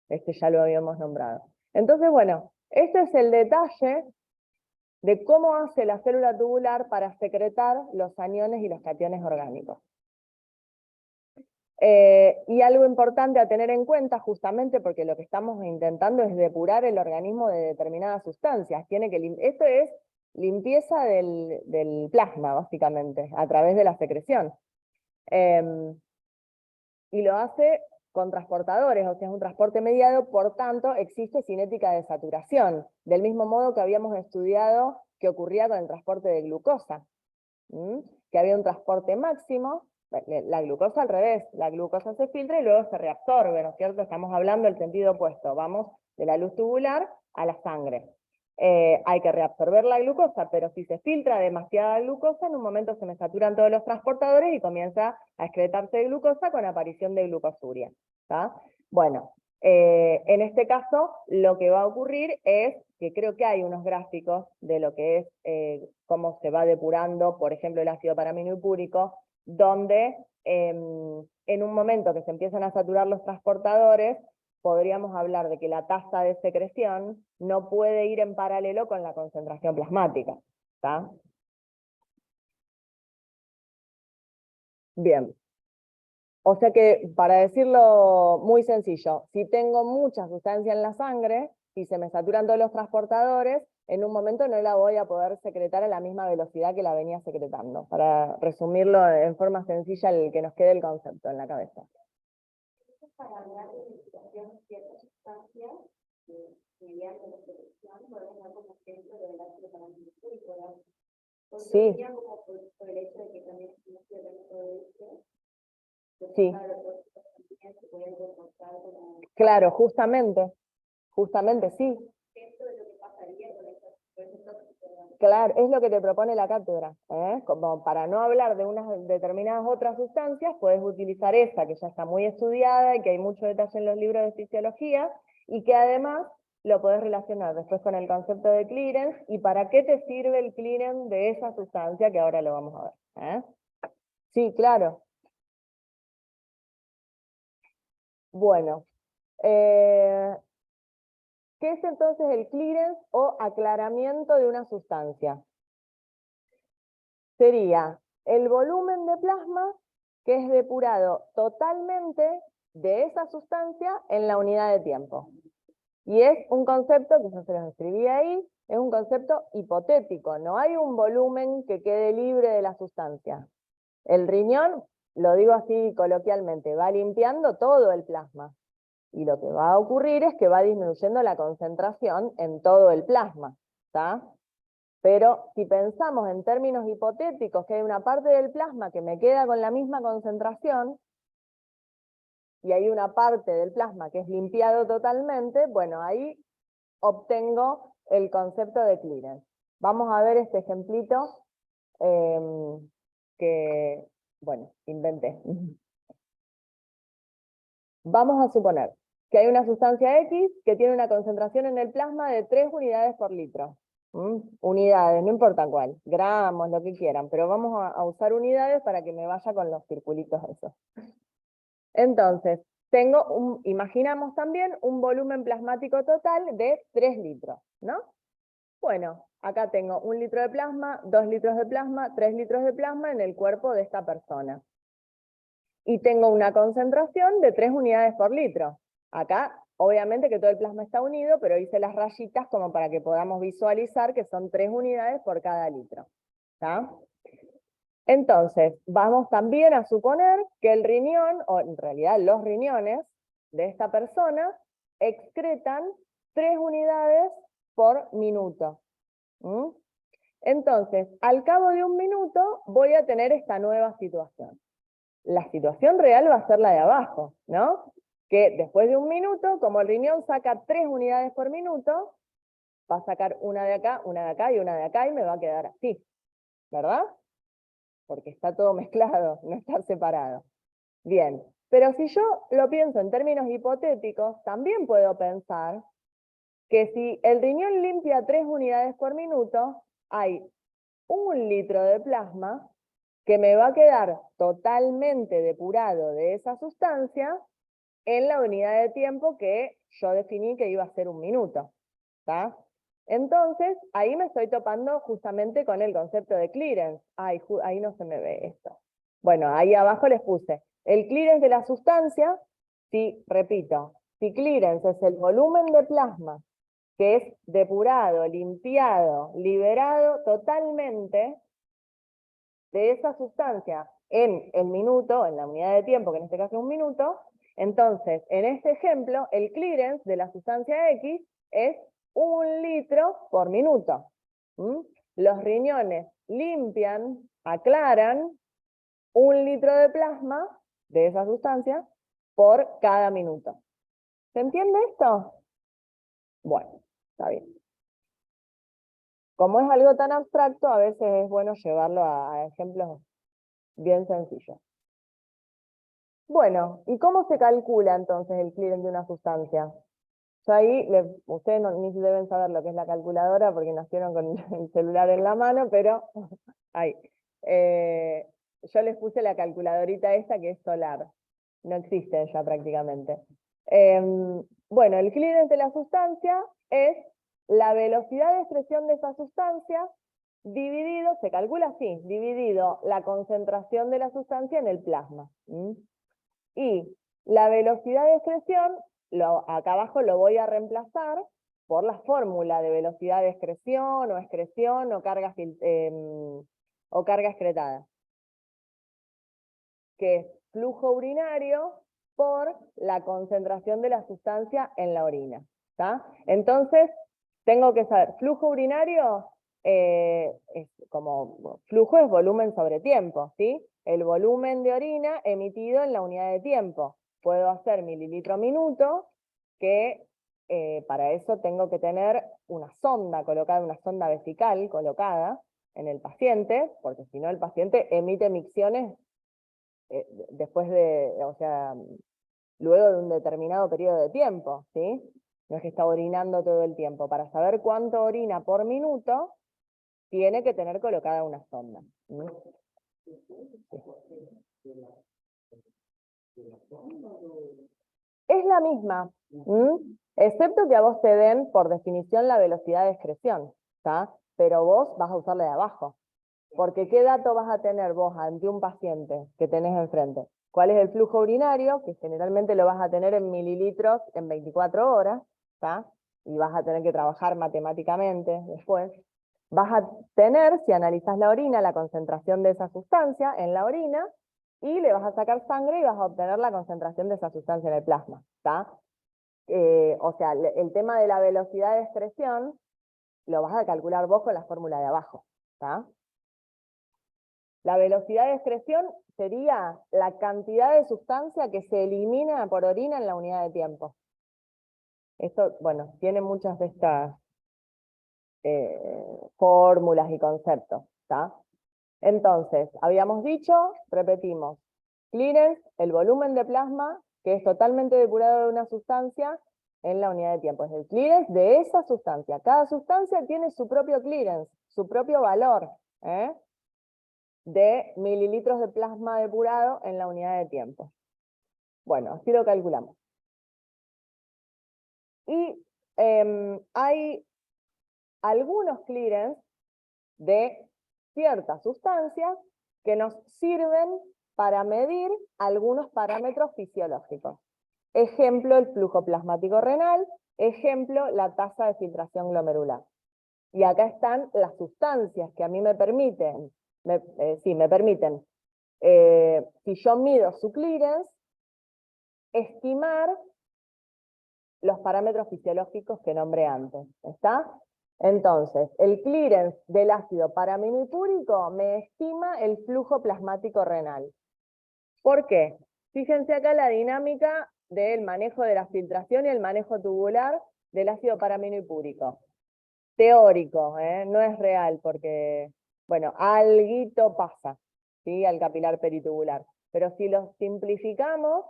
Este ya lo habíamos nombrado. Entonces, bueno, este es el detalle de cómo hace la célula tubular para secretar los aniones y los cationes orgánicos. Y algo importante a tener en cuenta, justamente porque lo que estamos intentando es depurar el organismo de determinadas sustancias. Esto es limpieza del plasma, básicamente, a través de la secreción. Y lo hace con transportadores, o sea, es un transporte mediado, por tanto, existe cinética de saturación, del mismo modo que habíamos estudiado que ocurría con el transporte de glucosa, que había un transporte máximo. La glucosa al revés, la glucosa se filtra y luego se reabsorbe, ¿no es cierto? Estamos hablando del sentido opuesto, vamos de la luz tubular a la sangre. Hay que reabsorber la glucosa, pero si se filtra demasiada glucosa, en un momento se me saturan todos los transportadores y comienza a excretarse glucosa con aparición de glucosuria, ¿tá? Bueno, en este caso lo que va a ocurrir es que creo que hay unos gráficos de lo que es cómo se va depurando, por ejemplo, el ácido paraminopúrico, donde en un momento que se empiezan a saturar los transportadores, podríamos hablar de que la tasa de secreción no puede ir en paralelo con la concentración plasmática, ¿está? Bien. O sea que, para decirlo muy sencillo, si tengo mucha sustancia en la sangre y se me saturan todos los transportadores, en un momento no la voy a poder secretar a la misma velocidad que la venía secretando. Para resumirlo en forma sencilla, que nos quede el concepto en la cabeza. Para hablar de situación de ciertas sustancias, mediante la selección, podemos dar como ejemplo del ácido paraminopúrico, sí. Sería como por el hecho de que también es un ácido paraminopúrico. Sí. Claro, justamente, sí. Esto es lo que pasaría con estos tóxicos. Claro, es lo que te propone la cátedra, ¿eh? Como para no hablar de unas determinadas otras sustancias, puedes utilizar esa que ya está muy estudiada y que hay mucho detalle en los libros de fisiología, y que además lo podés relacionar después con el concepto de clearance, y para qué te sirve el clearance de esa sustancia, que ahora lo vamos a ver. Sí, claro. Bueno, ¿qué es entonces el clearance o aclaramiento de una sustancia? Sería el volumen de plasma que es depurado totalmente de esa sustancia en la unidad de tiempo. Y es un concepto, que yo se los escribí ahí, es un concepto hipotético, no hay un volumen que quede libre de la sustancia. El riñón, lo digo así coloquialmente, va limpiando todo el plasma. Y lo que va a ocurrir es que va disminuyendo la concentración en todo el plasma, ¿está? Pero si pensamos en términos hipotéticos, que hay una parte del plasma que me queda con la misma concentración, y hay una parte del plasma que es limpiado totalmente, bueno, ahí obtengo el concepto de clearance. Vamos a ver este ejemplito que, bueno, inventé. Vamos a suponer que hay una sustancia X que tiene una concentración en el plasma de 3 unidades por litro. Unidades, no importa cuál, gramos, lo que quieran, pero vamos a usar unidades para que me vaya con los circulitos esos. Entonces, imaginamos también un volumen plasmático total de 3 litros, ¿no? Bueno, acá tengo 1 litro de plasma, 2 litros de plasma, 3 litros de plasma en el cuerpo de esta persona. Y tengo una concentración de 3 unidades por litro. Acá, obviamente que todo el plasma está unido, pero hice las rayitas como para que podamos visualizar que son 3 unidades por cada litro. ¿Está? Entonces, vamos también a suponer que el riñón, o en realidad los riñones de esta persona, excretan 3 unidades por minuto. Entonces, al cabo de 1 minuto, voy a tener esta nueva situación. La situación real va a ser la de abajo, ¿no? Que después de 1 minuto, como el riñón saca 3 unidades por minuto, va a sacar una de acá y una de acá, y me va a quedar así, ¿verdad? Porque está todo mezclado, no está separado. Bien, pero si yo lo pienso en términos hipotéticos, también puedo pensar que si el riñón limpia 3 unidades por minuto, hay 1 litro de plasma que me va a quedar totalmente depurado de esa sustancia en la unidad de tiempo que yo definí que iba a ser 1 minuto. ¿Está? Entonces, ahí me estoy topando justamente con el concepto de clearance. Ay, ahí no se me ve esto. Bueno, ahí abajo les puse. El clearance de la sustancia, si, repito, si clearance es el volumen de plasma que es depurado, limpiado, liberado totalmente de esa sustancia en el minuto, en la unidad de tiempo, que en este caso es un minuto, entonces, en este ejemplo, el clearance de la sustancia X es 1 litro por minuto. Los riñones limpian, aclaran 1 litro de plasma de esa sustancia por cada minuto. ¿Se entiende esto? Bueno, está bien. Como es algo tan abstracto, a veces es bueno llevarlo a ejemplos bien sencillos. Bueno, ¿y cómo se calcula entonces el clearance de una sustancia? Yo ahí, ustedes ni deben saber lo que es la calculadora porque nacieron con el celular en la mano, pero ahí. Yo les puse la calculadorita esta que es solar. No existe ya prácticamente. Bueno, el clearance de la sustancia es la velocidad de excreción de esa sustancia dividido, se calcula así, dividido la concentración de la sustancia en el plasma. Y la velocidad de excreción, acá abajo lo voy a reemplazar por la fórmula de velocidad de excreción o carga excretada, que es flujo urinario por la concentración de la sustancia en la orina. ¿Tá? Entonces, tengo que saber, flujo urinario es como, flujo es volumen sobre tiempo, ¿sí? El volumen de orina emitido en la unidad de tiempo. Puedo hacer mililitro minuto, que para eso tengo que tener una sonda colocada, una sonda vesical colocada en el paciente, porque si no el paciente emite micciones después de, o sea, luego de un determinado periodo de tiempo, ¿sí? No es que está orinando todo el tiempo. Para saber cuánto orina por minuto, tiene que tener colocada una sonda. Es la misma, excepto que a vos te den, por definición, la velocidad de excreción, ¿tá? Pero vos vas a usar la de abajo. Porque ¿qué dato vas a tener vos ante un paciente que tenés enfrente? ¿Cuál es el flujo urinario? Que generalmente lo vas a tener en mililitros en 24 horas, ¿tá? Y vas a tener que trabajar matemáticamente después. Vas a tener, si analizás la orina, la concentración de esa sustancia en la orina, y le vas a sacar sangre y vas a obtener la concentración de esa sustancia en el plasma, ¿tá? O sea, el tema de la velocidad de excreción lo vas a calcular vos con la fórmula de abajo, ¿tá? La velocidad de excreción sería la cantidad de sustancia que se elimina por orina en la unidad de tiempo. Esto, bueno, tiene muchas de estas fórmulas y conceptos, ¿tá? Entonces, habíamos dicho, repetimos, clearance, el volumen de plasma, que es totalmente depurado de una sustancia en la unidad de tiempo. Es el clearance de esa sustancia. Cada sustancia tiene su propio clearance, su propio valor, de mililitros de plasma depurado en la unidad de tiempo. Bueno, así lo calculamos. Y hay algunos clearance de ciertas sustancias que nos sirven para medir algunos parámetros fisiológicos. Ejemplo, el flujo plasmático renal, ejemplo, la tasa de filtración glomerular. Y acá están las sustancias que a mí me permiten, si yo mido su clearance, estimar los parámetros fisiológicos que nombré antes, ¿está? Entonces, el clearance del ácido paraminipúrico me estima el flujo plasmático renal. ¿Por qué? Fíjense acá la dinámica del manejo de la filtración y el manejo tubular del ácido paraminipúrico. Teórico, no es real, porque, bueno, alguito pasa, ¿sí? Al capilar peritubular. Pero si lo simplificamos,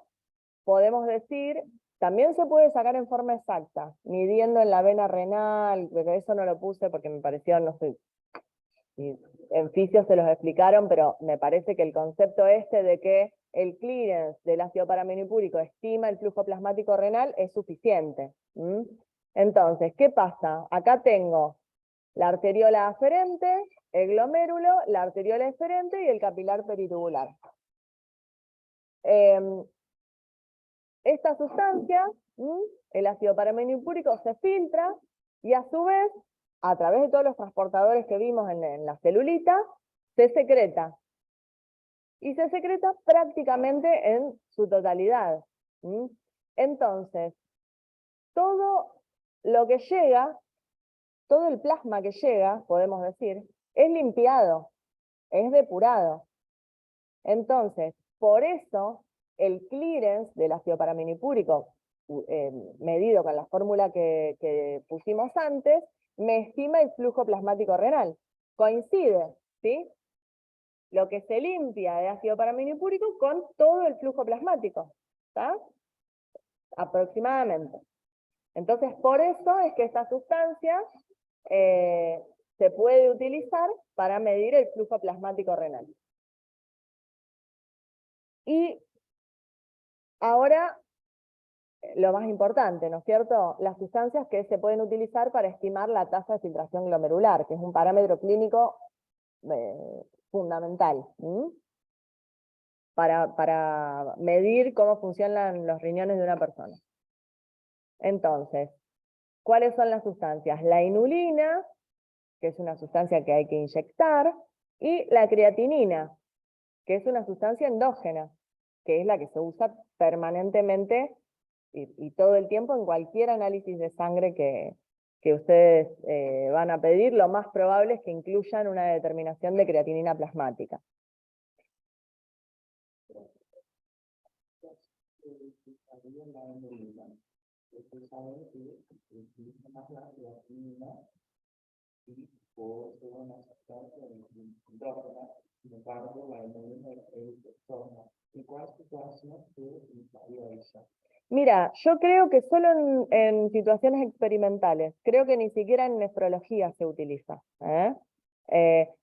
podemos decir, también se puede sacar en forma exacta, midiendo en la vena renal, pero eso no lo puse porque me pareció, no sé, en fisio se los explicaron, pero me parece que el concepto este de que el clearance del ácido paraminipúrico estima el flujo plasmático renal es suficiente. Entonces, ¿qué pasa? Acá tengo la arteriola aferente, el glomérulo, la arteriola eferente y el capilar peritubular. Esta sustancia, el ácido paraminipúrico, se filtra y a su vez, a través de todos los transportadores que vimos en la celulita, se secreta. Y se secreta prácticamente en su totalidad. Entonces, todo lo que llega, todo el plasma que llega, podemos decir, es limpiado, es depurado. Entonces, por eso, el clearance del ácido paraminipúrico, medido con la fórmula que pusimos antes, me estima el flujo plasmático renal. Coincide, ¿sí? Lo que se limpia de ácido paraminipúrico con todo el flujo plasmático, ¿está? Aproximadamente. Entonces, por eso es que esta sustancia se puede utilizar para medir el flujo plasmático renal. Y ahora, lo más importante, ¿no es cierto? Las sustancias que se pueden utilizar para estimar la tasa de filtración glomerular, que es un parámetro clínico fundamental, para medir cómo funcionan los riñones de una persona. Entonces, ¿cuáles son las sustancias? La inulina, que es una sustancia que hay que inyectar, y la creatinina, que es una sustancia endógena, que es la que se usa permanentemente y todo el tiempo en cualquier análisis de sangre que ustedes van a pedir. Lo más probable es que incluyan una determinación de creatinina plasmática. Mira, yo creo que solo en situaciones experimentales, creo que ni siquiera en nefrología se utiliza,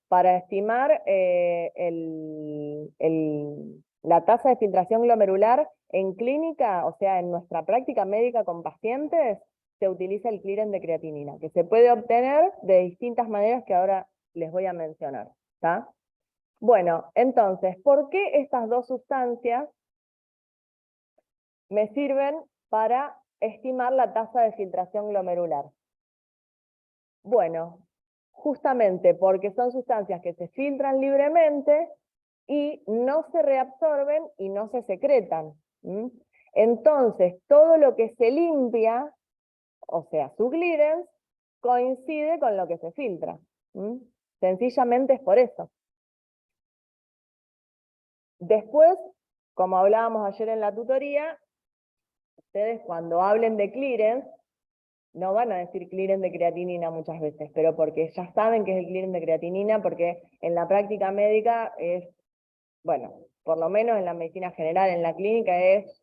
para estimar la tasa de filtración glomerular en clínica, o sea, en nuestra práctica médica con pacientes, se utiliza el clearance de creatinina, que se puede obtener de distintas maneras que ahora les voy a mencionar, ¿está? Bueno, entonces, ¿por qué estas dos sustancias me sirven para estimar la tasa de filtración glomerular? Bueno, justamente porque son sustancias que se filtran libremente y no se reabsorben y no se secretan. Entonces, todo lo que se limpia, o sea, su clearance, coincide con lo que se filtra. Sencillamente es por eso. Después, como hablábamos ayer en la tutoría, ustedes cuando hablen de clearance, no van a decir clearance de creatinina muchas veces, pero porque ya saben que es el clearance de creatinina, porque en la práctica médica es, bueno, por lo menos en la medicina general, en la clínica es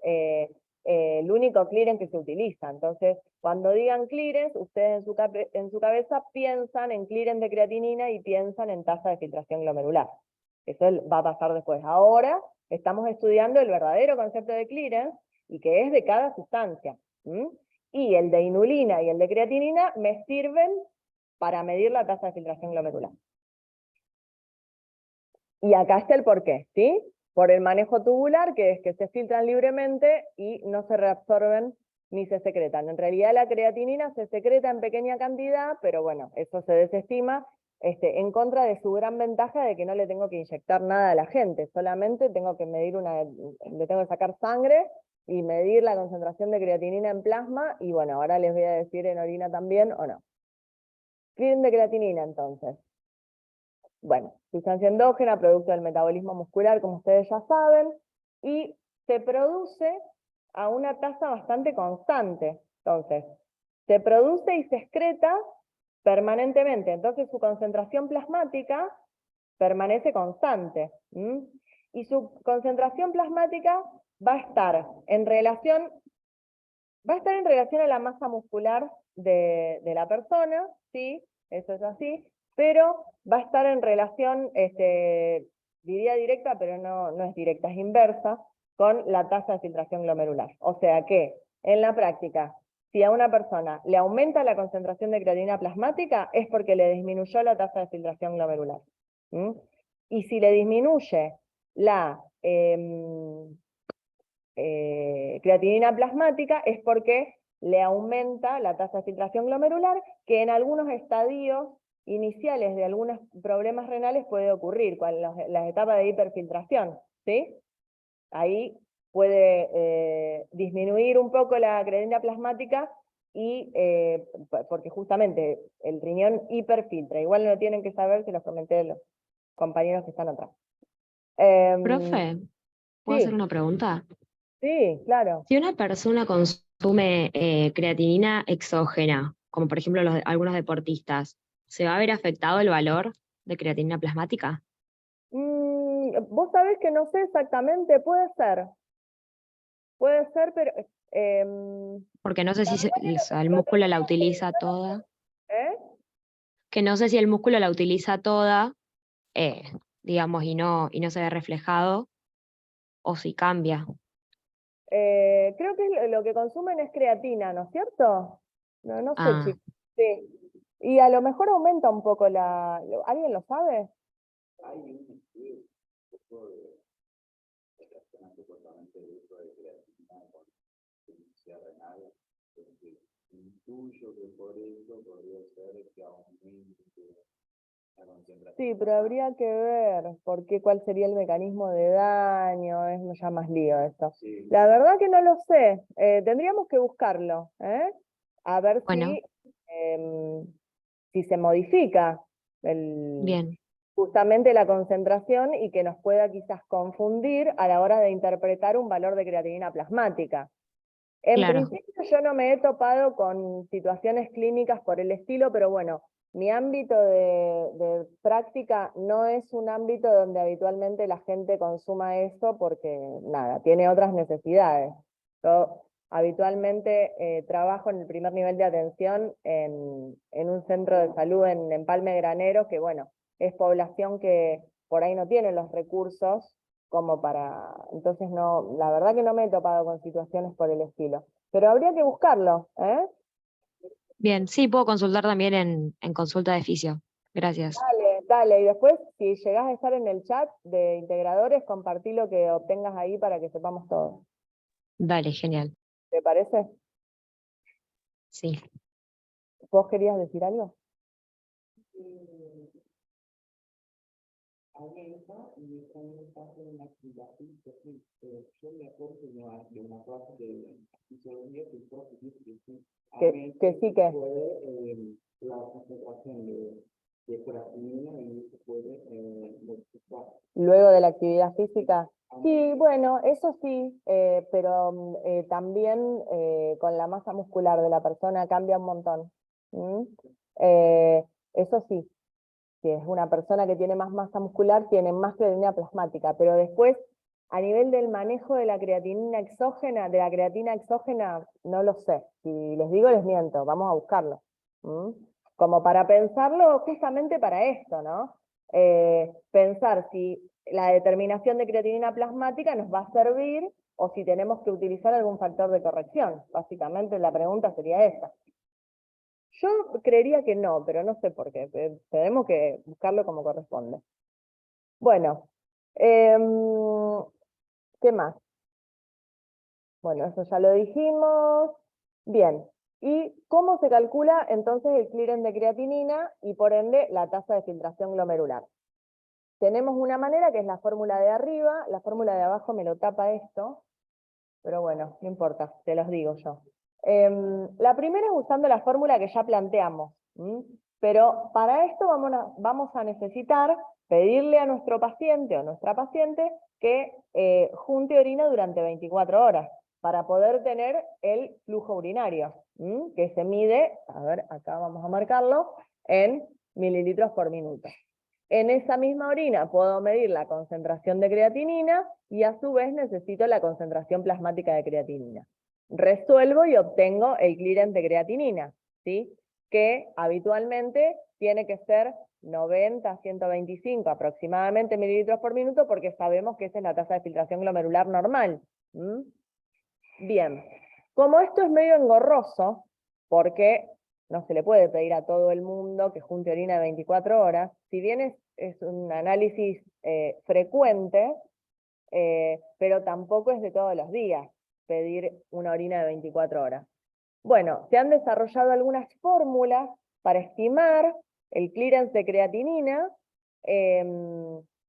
el único clearance que se utiliza. Entonces, cuando digan clearance, ustedes en su cabeza piensan en clearance de creatinina y piensan en tasa de filtración glomerular. Eso va a pasar después. Ahora estamos estudiando el verdadero concepto de clearance y que es de cada sustancia. Y el de inulina y el de creatinina me sirven para medir la tasa de filtración glomerular. Y acá está el porqué, ¿sí? Por el manejo tubular, que es que se filtran libremente y no se reabsorben ni se secretan. En realidad la creatinina se secreta en pequeña cantidad, pero bueno, eso se desestima, en contra de su gran ventaja de que no le tengo que inyectar nada a la gente, solamente tengo que medir le tengo que sacar sangre y medir la concentración de creatinina en plasma, y bueno, ahora les voy a decir en orina también o no. Clearance de creatinina entonces. Bueno, sustancia endógena, producto del metabolismo muscular, como ustedes ya saben, y se produce a una tasa bastante constante. Entonces, se produce y se excreta permanentemente, entonces su concentración plasmática permanece constante. Y su concentración plasmática va a estar en relación a la masa muscular de la persona, ¿sí? Eso es así, pero va a estar en relación, diría directa, pero no es directa, es inversa, con la tasa de filtración glomerular. O sea que, en la práctica, si a una persona le aumenta la concentración de creatinina plasmática, es porque le disminuyó la tasa de filtración glomerular. ¿Mm? Y si le disminuye la creatinina plasmática, es porque le aumenta la tasa de filtración glomerular, que en algunos estadios iniciales de algunos problemas renales puede ocurrir, con las etapas de hiperfiltración, ¿sí? Ahí puede disminuir un poco la creatinina plasmática y porque justamente el riñón hiperfiltra. Igual no lo tienen que saber, se los comenté a los compañeros que están atrás. Profe, ¿puedo hacer Sí, una pregunta? sí, claro. Si una persona consume creatinina exógena, como por ejemplo algunos deportistas, ¿se va a ver afectado el valor de creatinina plasmática? Vos sabés que no sé exactamente, puede ser, pero Porque no sé la si verdad que o sea, el músculo la utiliza no lo toda, sé, ¿eh? que no sé si el músculo la utiliza toda, eh, digamos, y no se ve reflejado, o si cambia. Creo que lo que consumen es creatina, ¿no es cierto? No, no sé, Ah, chicos. Sí. Y a lo mejor aumenta un poco ¿alguien lo sabe? Hay un estudio un poco de relación supuestamente el uso de creatina con insuficiencia renal, porque intuyo que por eso podría ser que aumente la concentración. Sí, pero habría que ver cuál sería el mecanismo de daño, es ya más lío esto. Sí. La verdad que no lo sé, tendríamos que buscarlo, ¿eh? A ver bueno, si se modifica bien, justamente la concentración y que nos pueda quizás confundir a la hora de interpretar un valor de creatinina plasmática. En claro, principio yo no me he topado con situaciones clínicas por el estilo, pero bueno, mi ámbito de práctica no es un ámbito donde habitualmente la gente consuma eso porque, nada, tiene otras necesidades. Yo habitualmente trabajo en el primer nivel de atención en un centro de salud en Empalme Granero, que bueno, es población que por ahí no tiene los recursos como para... Entonces no, la verdad que no me he topado con situaciones por el estilo. Pero habría que buscarlo, ¿eh? bien, sí, puedo consultar también en consulta de fisio. Gracias. Dale, dale. Y después, si llegás a estar en el chat de integradores, compartí lo que obtengas ahí para que sepamos todo. Dale, genial. ¿Te parece? Sí. ¿Vos querías decir algo? Aumenta y también parte de una actividad física. Yo me acuerdo de una clase de fisiología que el profe dice que sí, Que sí que... puede la concentración de creatinina y se puede modificar. Luego de la actividad física. Sí, bueno, eso sí, pero también con la masa muscular de la persona cambia un montón. ¿Mm? Eso sí, si es una persona que tiene más masa muscular, tiene más creatinina plasmática, pero después, a nivel del manejo de la creatinina exógena, de la creatina exógena, no lo sé. Si les digo, les miento, vamos a buscarlo. ¿Mm? Como para pensarlo justamente para esto, ¿no? Pensar si la determinación de creatinina plasmática nos va a servir o si tenemos que utilizar algún factor de corrección. Básicamente la pregunta sería esa. Yo creería que no, pero no sé por qué. Tenemos que buscarlo como corresponde. Bueno, ¿qué más? Bueno, eso ya lo dijimos. Bien, ¿y cómo se calcula entonces el clearance de creatinina y por ende la tasa de filtración glomerular? Tenemos una manera que es la fórmula de arriba, la fórmula de abajo me lo tapa esto, pero bueno, no importa, te los digo yo. La primera es usando la fórmula que ya planteamos, pero para esto vamos a necesitar pedirle a nuestro paciente o nuestra paciente que junte orina durante 24 horas para poder tener el flujo urinario, que se mide, a ver, acá vamos a marcarlo, en mililitros por minuto. En esa misma orina puedo medir la concentración de creatinina y a su vez necesito la concentración plasmática de creatinina. Resuelvo y obtengo el clearance de creatinina, ¿sí? Que habitualmente tiene que ser 90 a 125 aproximadamente mililitros por minuto porque sabemos que esa es la tasa de filtración glomerular normal. Bien, Como esto es medio engorroso, porque no se le puede pedir a todo el mundo que junte orina 24 horas, si bien es un análisis frecuente, pero tampoco es de todos los días pedir una orina de 24 horas. Bueno, se han desarrollado algunas fórmulas para estimar el clearance de creatinina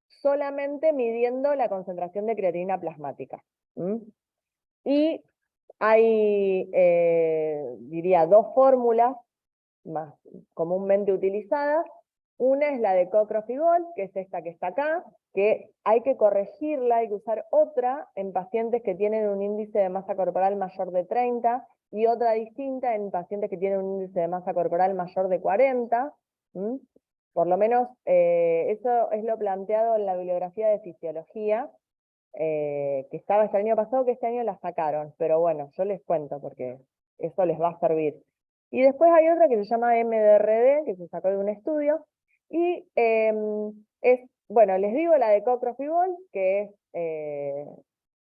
solamente midiendo la concentración de creatinina plasmática. Y hay, diría, dos fórmulas más comúnmente utilizadas. Una es la de Cockcroft-Gault, que es esta que está acá, que hay que corregirla, hay que usar otra en pacientes que tienen un índice de masa corporal mayor de 30, y otra distinta en pacientes que tienen un índice de masa corporal mayor de 40. Por lo menos eso es lo planteado en la bibliografía de fisiología, que estaba este año pasado, que este año la sacaron, pero bueno, yo les cuento porque eso les va a servir. Y después hay otra que se llama MDRD, que se sacó de un estudio, y bueno, les digo la de Cockcroft-Gault, que es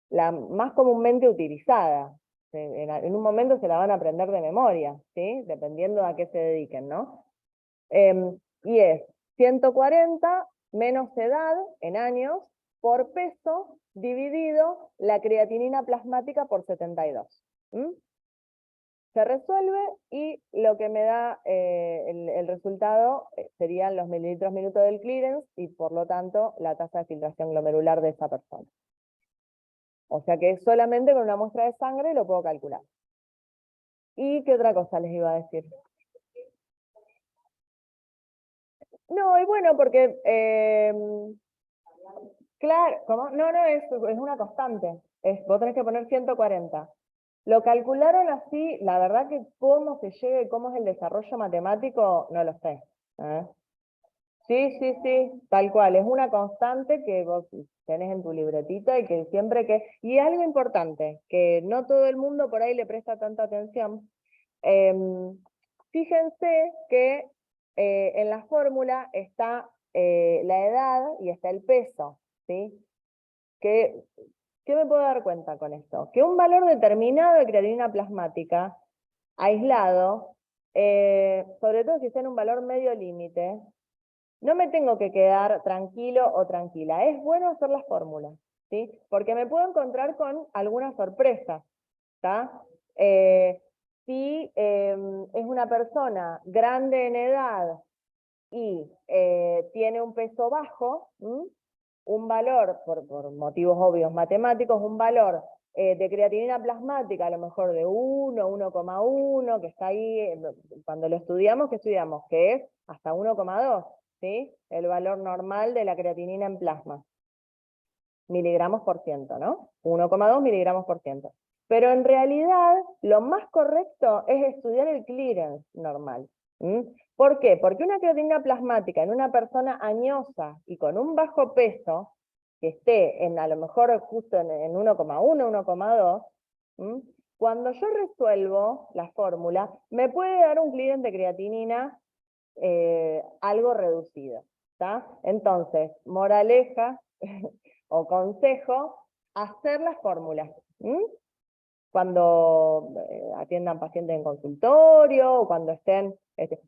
la más comúnmente utilizada. En un momento se la van a aprender de memoria, ¿sí? Dependiendo a qué se dediquen, ¿no? Y es 140 menos edad en años por peso dividido la creatinina plasmática por 72. Se resuelve y lo que me da el resultado serían los mililitros minuto del clearance y por lo tanto la tasa de filtración glomerular de esa persona. O sea que solamente con una muestra de sangre lo puedo calcular. ¿Y qué otra cosa les iba a decir? No, y bueno, porque claro, ¿cómo? No, es una constante. Vos tenés que poner 140. Lo calcularon así, la verdad que cómo se llega y cómo es el desarrollo matemático, no lo sé. Sí, tal cual. Es una constante que vos tenés en tu libretita y que siempre que... Y algo importante, que no todo el mundo por ahí le presta tanta atención. Fíjense que en la fórmula está la edad y está el peso, ¿sí? ¿Qué me puedo dar cuenta con esto? Que un valor determinado de creatinina plasmática, aislado, sobre todo si está en un valor medio límite, no me tengo que quedar tranquilo o tranquila. Es bueno hacer las fórmulas, ¿sí? Porque me puedo encontrar con algunas sorpresas, ¿está? Si es una persona grande en edad y tiene un peso bajo, un valor, por motivos obvios matemáticos, un valor de creatinina plasmática a lo mejor de 1, 1,1, que está ahí, cuando lo estudiamos, ¿qué estudiamos? Que es hasta 1,2, ¿sí? El valor normal de la creatinina en plasma. Miligramos por ciento, ¿no? 1,2 miligramos por ciento. Pero en realidad, lo más correcto es estudiar el clearance normal. ¿Por qué? Porque una creatinina plasmática en una persona añosa y con un bajo peso, que esté a lo mejor justo en 1,1, 1,2, cuando yo resuelvo la fórmula, me puede dar un clearance de creatinina algo reducido. ¿Tá? Entonces, moraleja o consejo, hacer las fórmulas. Cuando atiendan pacientes en consultorio, o cuando estén...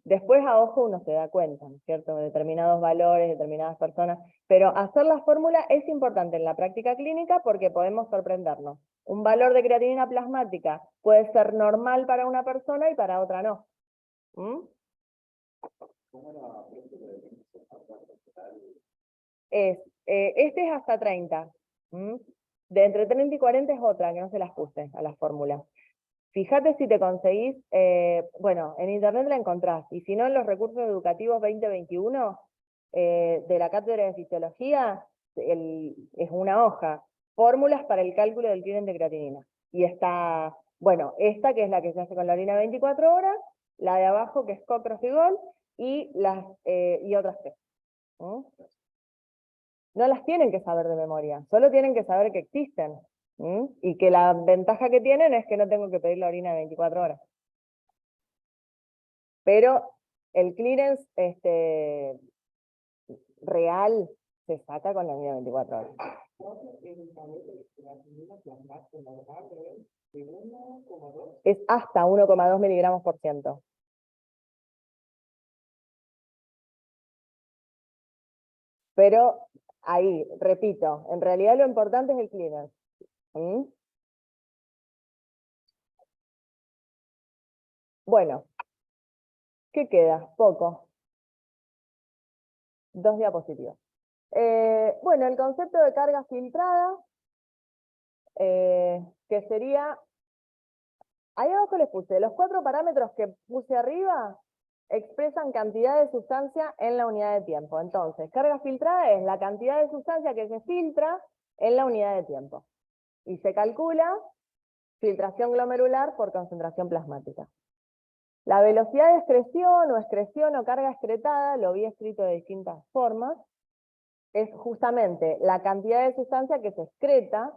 después a ojo uno se da cuenta, ¿no es cierto?, de determinados valores, determinadas personas, pero hacer la fórmula es importante en la práctica clínica porque podemos sorprendernos. Un valor de creatinina plasmática puede ser normal para una persona y para otra no. Este es hasta 30. De entre 30 y 40 es otra, que no se las puse a las fórmulas. Fíjate si te conseguís, bueno, en internet la encontrás, y si no en los recursos educativos 2021 de la Cátedra de Fisiología, es una hoja, fórmulas para el cálculo del clearance de creatinina. Y está, bueno, esta que es la que se hace con la orina 24 horas, la de abajo que es Cockcroft-Gault, y otras tres. No las tienen que saber de memoria, solo tienen que saber que existen. Y que la ventaja que tienen es que no tengo que pedir la orina de 24 horas. Pero el clearance real, se saca con la unidad 24 horas. Es hasta 1,2 miligramos por ciento. Pero ahí, repito, en realidad lo importante es el clearance. ¿Mm? Bueno, ¿qué queda? Poco. 2 diapositivas. Bueno, el concepto de carga filtrada, que sería, ahí abajo les puse, los 4 parámetros que puse arriba expresan cantidad de sustancia en la unidad de tiempo. Entonces, carga filtrada es la cantidad de sustancia que se filtra en la unidad de tiempo. Y se calcula filtración glomerular por concentración plasmática. La velocidad de excreción o carga excretada, lo vi escrito de distintas formas, es justamente la cantidad de sustancia que se excreta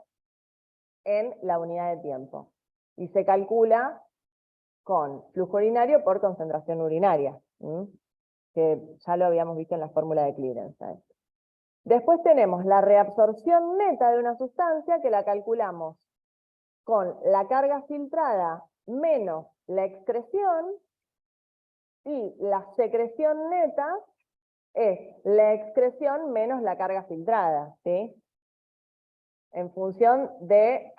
en la unidad de tiempo. Y se calcula con flujo urinario por concentración urinaria, que ya lo habíamos visto en la fórmula de clearance. Después tenemos la reabsorción neta de una sustancia, que la calculamos con la carga filtrada menos la excreción, y la secreción neta es la excreción menos la carga filtrada, ¿sí? En función de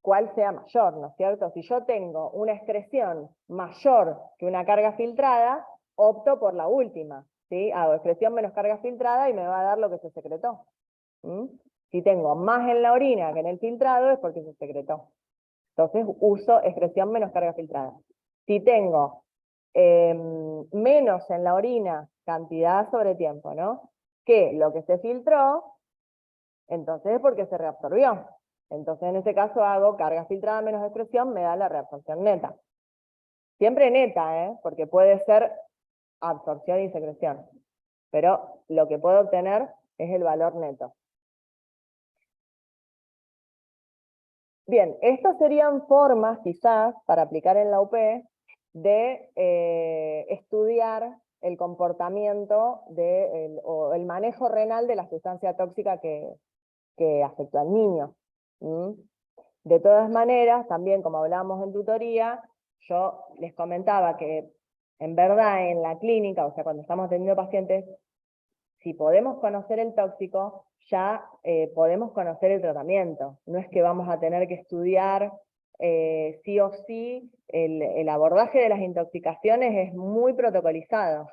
cuál sea mayor, ¿no es cierto? Si yo tengo una excreción mayor que una carga filtrada, opto por la última, ¿sí? Hago excreción menos carga filtrada y me va a dar lo que se secretó. Si tengo más en la orina que en el filtrado, es porque se secretó. Entonces uso excreción menos carga filtrada. Si tengo menos en la orina, cantidad sobre tiempo, ¿no? Que lo que se filtró, entonces es porque se reabsorbió. Entonces en este caso hago carga filtrada menos excreción, me da la reabsorción neta. Siempre neta, porque puede ser absorción y secreción. Pero lo que puedo obtener es el valor neto. Bien, estas serían formas quizás para aplicar en la UP de estudiar el comportamiento o el manejo renal de la sustancia tóxica que afectó al niño. De todas maneras, también como hablábamos en tutoría, yo les comentaba que en verdad en la clínica, o sea, cuando estamos atendiendo pacientes, si podemos conocer el tóxico, ya podemos conocer el tratamiento. No es que vamos a tener que estudiar sí o sí, el abordaje de las intoxicaciones es muy protocolizado.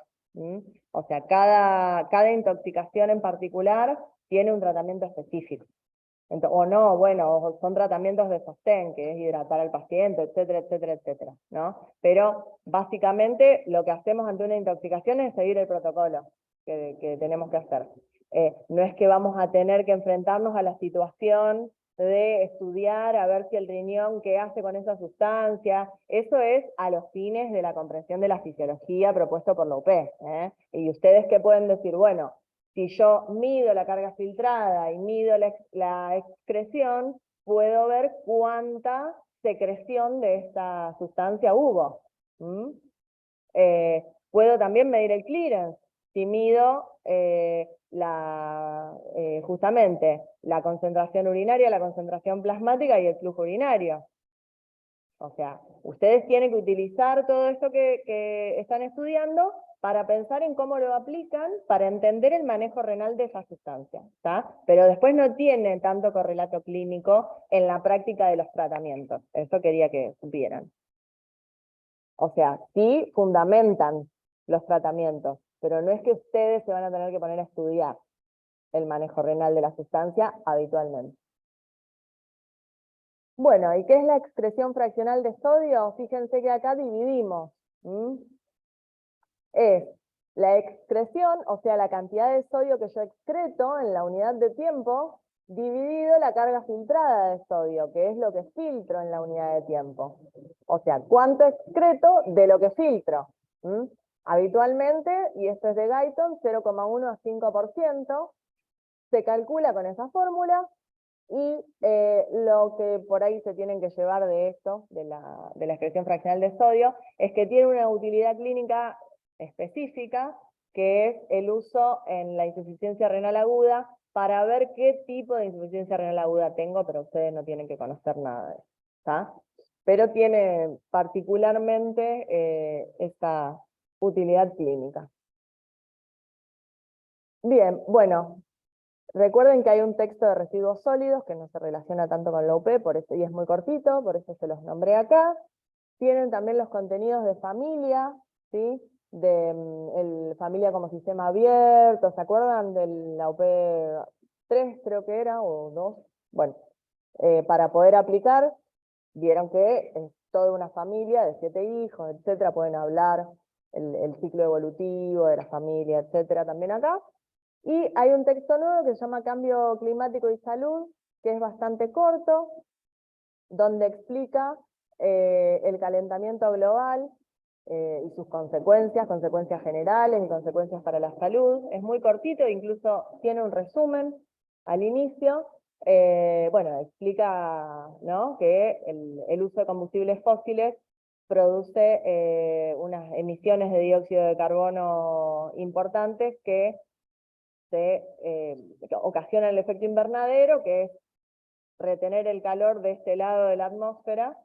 O sea, cada intoxicación en particular tiene un tratamiento específico. O no, bueno, son tratamientos de sostén, que es hidratar al paciente, etcétera, etcétera, etcétera, ¿no? Pero básicamente lo que hacemos ante una intoxicación es seguir el protocolo que tenemos que hacer. No es que vamos a tener que enfrentarnos a la situación de estudiar a ver si el riñón qué hace con esa sustancia. Eso es a los fines de la comprensión de la fisiología propuesto por la UP. Y ustedes qué pueden decir, bueno, si yo mido la carga filtrada y mido la excreción, puedo ver cuánta secreción de esta sustancia hubo. Puedo también medir el clearance. Si mido justamente la concentración urinaria, la concentración plasmática y el flujo urinario. O sea, ustedes tienen que utilizar todo esto que están estudiando para pensar en cómo lo aplican, para entender el manejo renal de esa sustancia, ¿está? Pero después no tiene tanto correlato clínico en la práctica de los tratamientos. Eso quería que supieran. O sea, sí fundamentan los tratamientos, pero no es que ustedes se van a tener que poner a estudiar el manejo renal de la sustancia habitualmente. Bueno, ¿y qué es la excreción fraccional de sodio? Fíjense que acá dividimos. Es la excreción, o sea, la cantidad de sodio que yo excreto en la unidad de tiempo, dividido la carga filtrada de sodio, que es lo que filtro en la unidad de tiempo. O sea, ¿cuánto excreto de lo que filtro? Habitualmente, y esto es de Guyton, 0,1 a 5%, se calcula con esa fórmula, y lo que por ahí se tienen que llevar de esto, de la excreción fraccional de sodio, es que tiene una utilidad clínica específica, que es el uso en la insuficiencia renal aguda, para ver qué tipo de insuficiencia renal aguda tengo, pero ustedes no tienen que conocer nada de eso, ¿está? Pero tiene particularmente esta utilidad clínica. Bien, bueno, recuerden que hay un texto de residuos sólidos que no se relaciona tanto con la UP, por eso, y es muy cortito, por eso se los nombré acá. Tienen también los contenidos de familia, ¿sí? El familia como sistema abierto, ¿se acuerdan de la UP 3 creo que era, o 2? Bueno, para poder aplicar, vieron que es toda una familia de 7 hijos, etcétera, pueden hablar el ciclo evolutivo de la familia, etcétera, también acá. Y hay un texto nuevo que se llama Cambio Climático y Salud, que es bastante corto, donde explica el calentamiento global y sus consecuencias generales y consecuencias para la salud. Es muy cortito, incluso tiene un resumen al inicio. Bueno, explica, ¿no?, que el uso de combustibles fósiles produce unas emisiones de dióxido de carbono importantes que ocasionan el efecto invernadero, que es retener el calor de este lado de la atmósfera,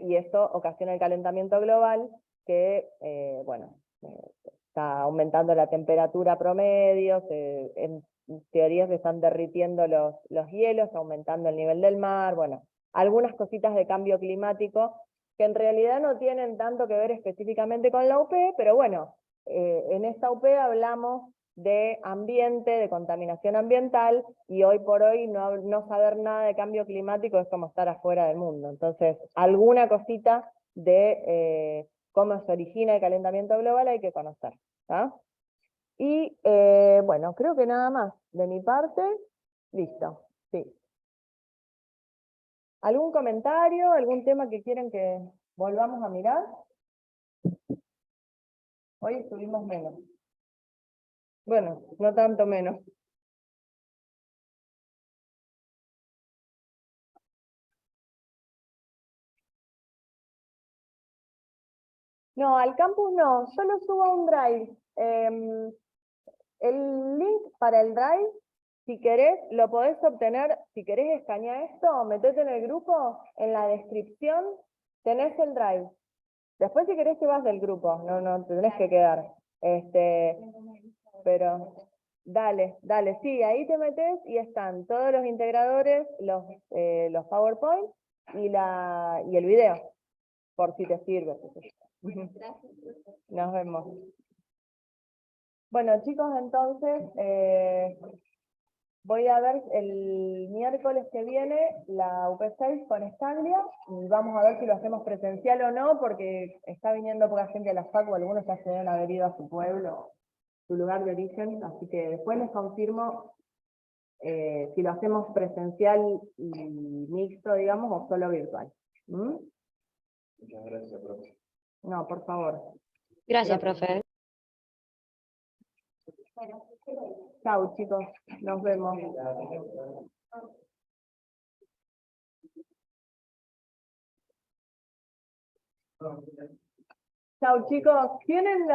y esto ocasiona el calentamiento global, que está aumentando la temperatura promedio, en teoría se están derritiendo los hielos, aumentando el nivel del mar, bueno, algunas cositas de cambio climático que en realidad no tienen tanto que ver específicamente con la UP, pero bueno, en esta UP hablamos de ambiente, de contaminación ambiental, y hoy por hoy no saber nada de cambio climático es como estar afuera del mundo. Entonces, alguna cosita de cómo se origina el calentamiento global hay que conocer, ¿tá? Y bueno, creo que nada más de mi parte, listo, sí. ¿Algún comentario, algún tema que quieren que volvamos a mirar? Hoy estuvimos menos. Bueno, no tanto menos. No, al campus no, yo lo subo a un drive. El link para el drive, si querés, lo podés obtener, si querés escanear esto, metete en el grupo, en la descripción tenés el drive. Después si querés te vas del grupo, no te tenés que quedar. Pero dale, sí, ahí te metes y están todos los integradores, los PowerPoint y el video, por si te sirve. Nos vemos. Bueno, chicos, entonces voy a ver el miércoles que viene la UP6 con Estaglia, y vamos a ver si lo hacemos presencial o no, porque está viniendo poca gente a la facu, algunos ya se deben haber ido a su pueblo, su lugar de origen, así que después les confirmo si lo hacemos presencial y mixto, digamos, o solo virtual. ¿Mm? Muchas gracias, profe. No, por favor. Gracias, profe. Chau, chicos. Nos vemos. Chau, chicos. ¿Tienen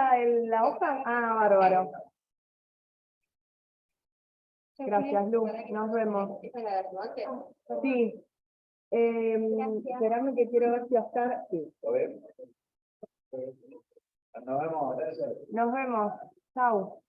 la hoja? Ah, bárbaro. Gracias, Luz. Nos vemos. Sí. Esperame que quiero ver si Oscar... Sí. ¿Lo ven? Nos vemos, gracias. Nos vemos. Chau.